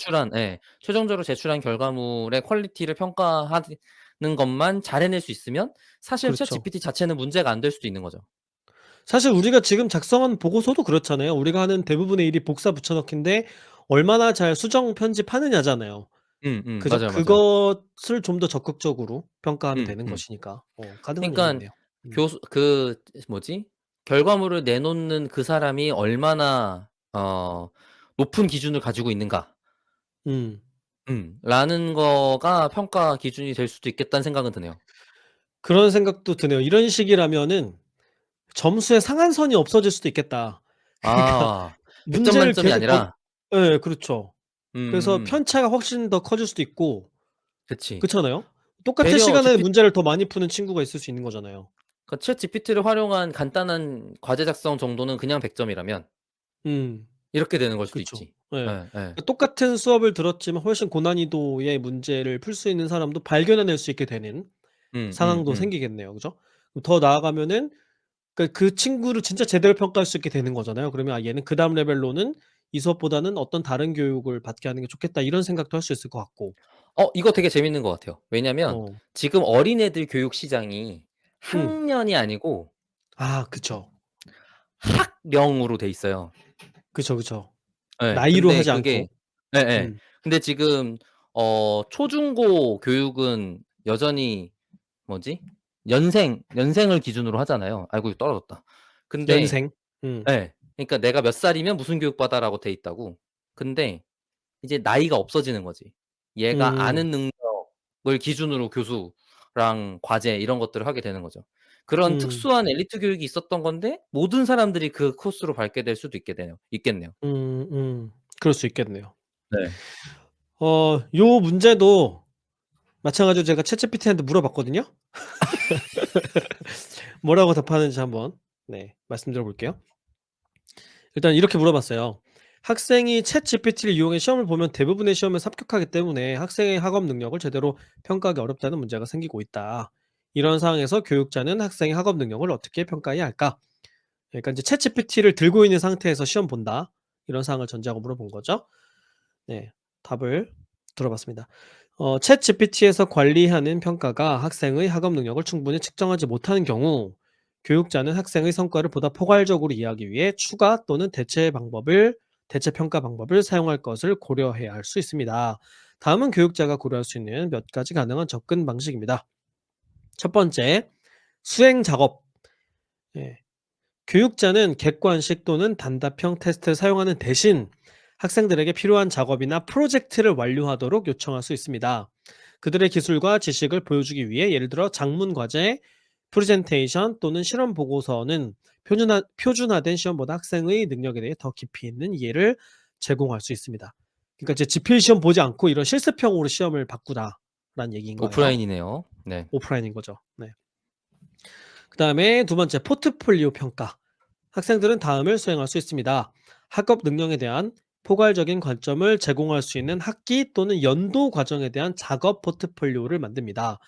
최종적으로 제출한 결과물의 퀄리티를 평가하는 것만 잘 해낼 수 있으면 사실 그렇죠. 챗GPT 자체는 문제가 안 될 수도 있는 거죠. 사실 우리가 지금 작성한 보고서도 그렇잖아요. 우리가 하는 대부분의 일이 복사 붙여 넣기인데 얼마나 잘 수정 편집하느냐잖아요. 그죠? 맞아요, 맞아요. 그것을 좀 더 적극적으로 평가하면 되는 음. 것이니까 가능한 그러니깐 얘기겠네요. 음. 교수 뭐지? 결과물을 내놓는 그 사람이 얼마나 높은 기준을 가지고 있는가? 음. 라는 거가 평가 기준이 될 수도 있겠다는 생각은 드네요. 그런 생각도 드네요. 이런 식이라면은 점수의 상한선이 없어질 수도 있겠다. 그러니까 아. 100점 문제를 만점이 계속 더 아니라 예 그렇죠. 그래서 음. 편차가 훨씬 더 커질 수도 있고 그치. 그렇잖아요. 똑같은 배려 시간에 GP 문제를 더 많이 푸는 친구가 있을 수 있는 거잖아요. 그러니까 ChatGPT를 활용한 간단한 과제 작성 정도는 그냥 100 점이라면 음. 이렇게 되는 걸 수도 그쵸. 있지. 예. 예 예. 똑같은 수업을 들었지만 훨씬 고난이도의 문제를 풀 수 있는 사람도 발견해낼 수 있게 되는 상황도 음. 생기겠네요. 그죠? 더 나아가면은 그 친구를 진짜 제대로 평가할 수 있게 되는 거잖아요. 그러면 '아 얘는 그다음 레벨로는 이 수업보다는 어떤 다른 교육을 받게 하는 게 좋겠다.' 이런 생각도 할 수 있을 것 같고. 이거 되게 재밌는 것 같아요. 왜냐면 어. 지금 어린애들 교육 시장이 음. 학년이 아니고 아 그쵸. 학령으로 돼 있어요. 그쵸, 그쵸. 예. 나이로 근데 하지 그게 않고. 예예. 음. 근데 지금 초중고 교육은 여전히 뭐지? 연생을 기준으로 하잖아요. 아이고 떨어졌다. 근데 연생. 음. 예. 그러니까 "내가 몇 살이면 무슨 교육 받아."라고 돼 있다고. 근데 이제 나이가 없어지는 거지. 얘가 음음. 아는 능력을 기준으로 교수랑 과제 이런 것들을 하게 되는 거죠. 그런 음. 특수한 엘리트 교육이 있었던 건데 모든 사람들이 그 코스로 밟게 될 수도 있겠네요. 그럴 수 있겠네요. 네. 요 문제도 마찬가지로 제가 챗GPT한테 물어봤거든요. 뭐라고 답하는지 한번 말씀드려 볼게요. 일단 이렇게 물어봤어요. "학생이 챗GPT를 이용해 시험을 보면 대부분의 시험에서 합격하기 때문에 학생의 학업 능력을 제대로 평가하기 어렵다는 문제가 생기고 있다. 이런 상황에서 교육자는 학생의 학업 능력을 어떻게 평가해야 할까?" 그러니까 인제 챗GPT를 들고 있는 상태에서 시험 본다. 이런 상황을 전제하고 물어본 거죠. 네. 답을 들어봤습니다. 챗GPT에서 관리하는 평가가 학생의 학업 능력을 충분히 측정하지 못하는 경우 교육자는 학생의 성과를 보다 포괄적으로 이해하기 위해 추가 또는 대체 평가 방법을 사용할 것을 고려해야 할 수 있습니다. 다음은 교육자가 고려할 수 있는 몇 가지 가능한 접근 방식입니다. 첫 번째, 수행 작업. 예. 교육자는 객관식 또는 단답형 테스트를 사용하는 대신 학생들에게 필요한 작업이나 프로젝트를 완료하도록 요청할 수 있습니다. 그들의 기술과 지식을 보여주기 위해 예를 들어 작문 과제, 프레젠테이션 또는 실험 보고서는 표준화된 시험보다 학생의 능력에 대해 더 깊이 있는 이해를 제공할 수 있습니다. 그러니까 이제 지필 시험 보지 않고 이런 실습형으로 시험을 바꾸다라는 얘기인 거예요. 오프라인이네요. 네. 오프라인인 거죠. 네. 그다음에 두 번째 포트폴리오 평가. 학생들은 다음을 수행할 수 있습니다. 학업 능력에 대한 포괄적인 관점을 제공할 수 있는 학기 또는 연도 과정에 대한 작업 포트폴리오를 만듭니다.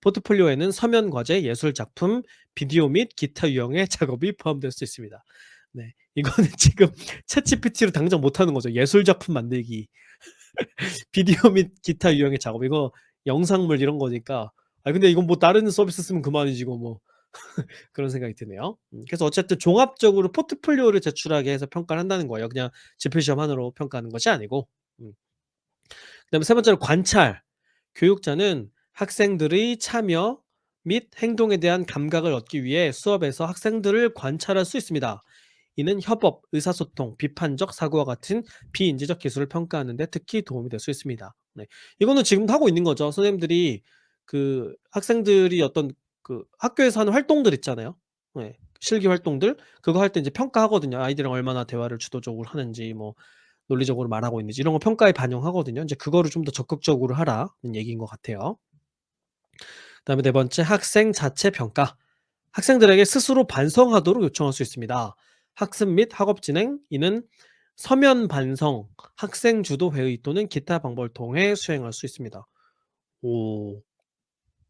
포트폴리오에는 서면 과제, 예술 작품, 비디오 및 기타 유형의 작업이 포함될 수 있습니다. 네. 이거는 지금 챗GPT로 당장 못 하는 거죠. 예술 작품 만들기, 비디오 및 기타 유형의 작업. 이거 영상물 이런 거니까. 아 근데 이건 뭐 다른 서비스 쓰면 그만이지 이거 뭐. 그런 생각이 드네요. 그래서 어쨌든 종합적으로 포트폴리오를 제출하게 해서 평가를 한다는 거예요. 그냥 지필 시험 하나로 평가하는 것이 아니고. 음. 그다음에 세 번째로 관찰. 교육자는 학생들의 참여 및 행동에 대한 감각을 얻기 위해 수업에서 학생들을 관찰할 수 있습니다. 이는 협업, 의사소통, 비판적 사고와 같은 비인지적 기술을 평가하는 데 특히 도움이 될 수 있습니다. 네. 이거는 지금도 하고 있는 거죠. 선생님들이 그 학생들이 어떤 그 학교에서 하는 활동들 있잖아요. 네. 실기 활동들 그거 할 때 인제 평가하거든요. 아이들이랑 얼마나 대화를 주도적으로 하는지 뭐 논리적으로 말하고 있는지 이런 거 평가에 반영하거든요. 인제 그거를 좀 더 적극적으로 하라는 얘기인 것 같아요. 그다음에 네 번째 학생 자체 평가. 학생들에게 스스로 반성하도록 요청할 수 있습니다. 학습 및 학업 진행, 이는 서면 반성, 학생 주도 회의 또는 기타 방법을 통해 수행할 수 있습니다. 오,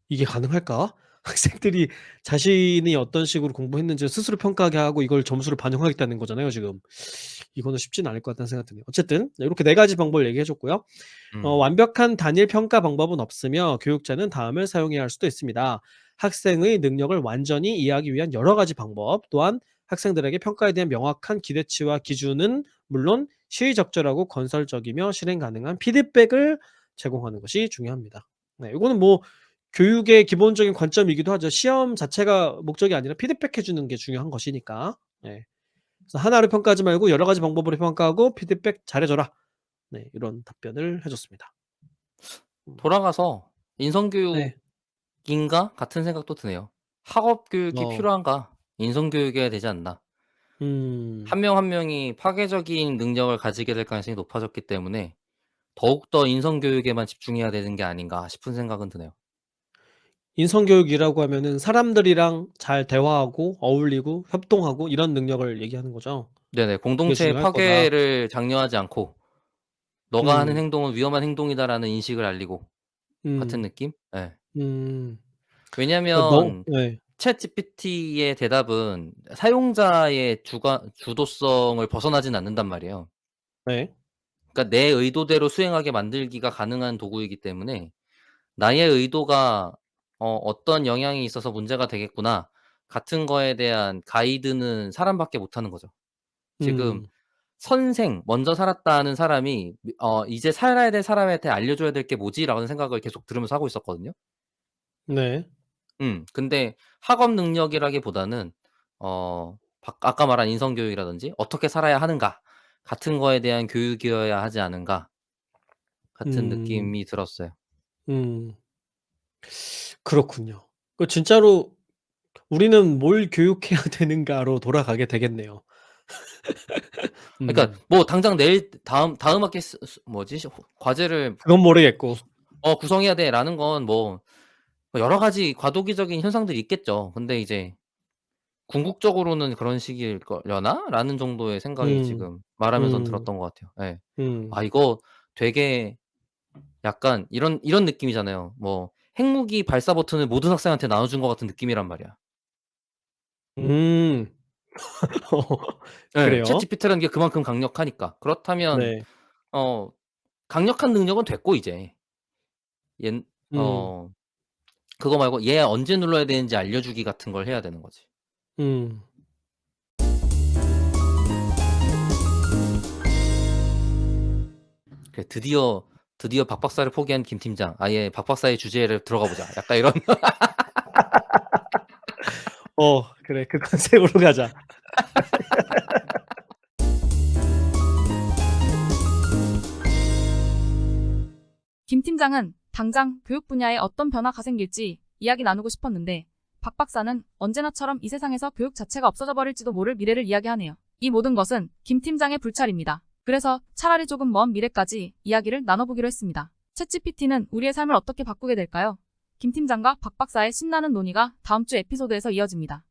이게 가능할까? 학생들이 자신이 어떤 식으로 공부했는지를 스스로 평가하게 하고 이걸 점수로 반영하겠다는 거잖아요, 지금. 이거는 쉽지는 않을 것 같다는 생각이 드네요. 어쨌든 이렇게 네 가지 방법을 얘기해 줬고요. 음. 완벽한 단일 평가 방법은 없으며 교육자는 다음을 사용해야 할 수도 있습니다. 학생의 능력을 완전히 이해하기 위한 여러 가지 방법, 또한 학생들에게 평가에 대한 명확한 기대치와 기준은 물론 시의적절하고 건설적이며 실행 가능한 피드백을 제공하는 것이 중요합니다. 네, 이거는 뭐 교육의 기본적인 관점이기도 하죠. 시험 자체가 목적이 아니라 피드백해 주는 게 중요한 것이니까. 네. 그래서 하나로 평가하지 말고 여러 가지 방법으로 평가하고 피드백 잘해줘라. 네, 이런 답변을 해줬습니다. 돌아가서 인성교육인가 네. 같은 생각도 드네요. 학업 교육이 어. 필요한가? 인성교육이어야 되지 않나? 음. 한 명 한 명이 파괴적인 능력을 가지게 될 가능성이 높아졌기 때문에 더욱더 인성교육에만 집중해야 되는 게 아닌가 싶은 생각은 드네요. 인성교육이라고 하면은 사람들이랑 잘 대화하고 어울리고 협동하고 이런 능력을 얘기하는 거죠. 네네. "그게 공동체의 중요할 거다." 파괴를 장려하지 않고 '너가 하는 음. 행동은 위험한 행동이다.'라는 인식을 알리고 같은 음. 느낌? 예. 음. 그러니까 너 왜냐면 네. 챗GPT의 대답은 사용자의 주도성을 벗어나진 않는단 말이에요. 네. 그러니까 내 의도대로 수행하게 만들기가 가능한 도구이기 때문에 '나의 의도가 어떤 영향이 있어서 문제가 되겠구나.' 같은 거에 대한 가이드는 사람밖에 못 하는 거죠. 지금 음. 선생 먼저 살았다는 사람이 이제 살아야 될 사람한테 알려줘야 될 게 뭐지?'라는 생각을 계속 들으면서 하고 있었거든요. 네. 근데 학업 능력이라기보다는 아까 말한 인성 교육이라든지 '어떻게 살아야 하는가.' 같은 거에 대한 교육이어야 하지 않은가 같은 음. 느낌이 들었어요. 음. 그렇군요. 그 진짜로 '우리는 뭘 교육해야 되는가.'로 돌아가게 되겠네요. 그러니까 음. 뭐 당장 내일 다음 학기 뭐지? 과제를 그건 모르겠고. 구성해야 돼라는 건 뭐 여러 가지 과도기적인 현상들이 있겠죠. 근데 이제 '궁극적으로는 그런 식일 거려나?'라는 정도의 생각이 음. 지금 말하면선 음. 들었던 것 같아요. 예. 음. 아 이거 되게 약간 이런 느낌이잖아요. 뭐 핵무기 발사 버튼을 모든 학생한테 나눠 준 것 같은 느낌이란 말이야. 음. 예. 그래요? 챗GPT라는 게 그만큼 강력하니까. 그렇다면 네. 어 강력한 능력은 됐고 이제 옛 음. 어 그거 말고 얘 언제 눌러야 되는지 알려주기 같은 걸 해야 되는 거지. 음. 그래 드디어 박 박사를 포기한 김 팀장. 아예 박 박사의 주제를 들어가 보자. 약간 이런 그래. 그 컨셉으로 가자. 김 팀장은 당장 교육 분야에 어떤 변화가 생길지 이야기 나누고 싶었는데 박 박사는 언제나처럼 이 세상에서 교육 자체가 없어져 버릴지도 모를 미래를 이야기하네요. 이 모든 것은 김 팀장의 불찰입니다. 그래서 차라리 조금 먼 미래까지 이야기를 나눠보기로 했습니다. 챗GPT는 우리의 삶을 어떻게 바꾸게 될까요? 김 팀장과 박 박사의 신나는 논의가 다음 주 에피소드에서 이어집니다.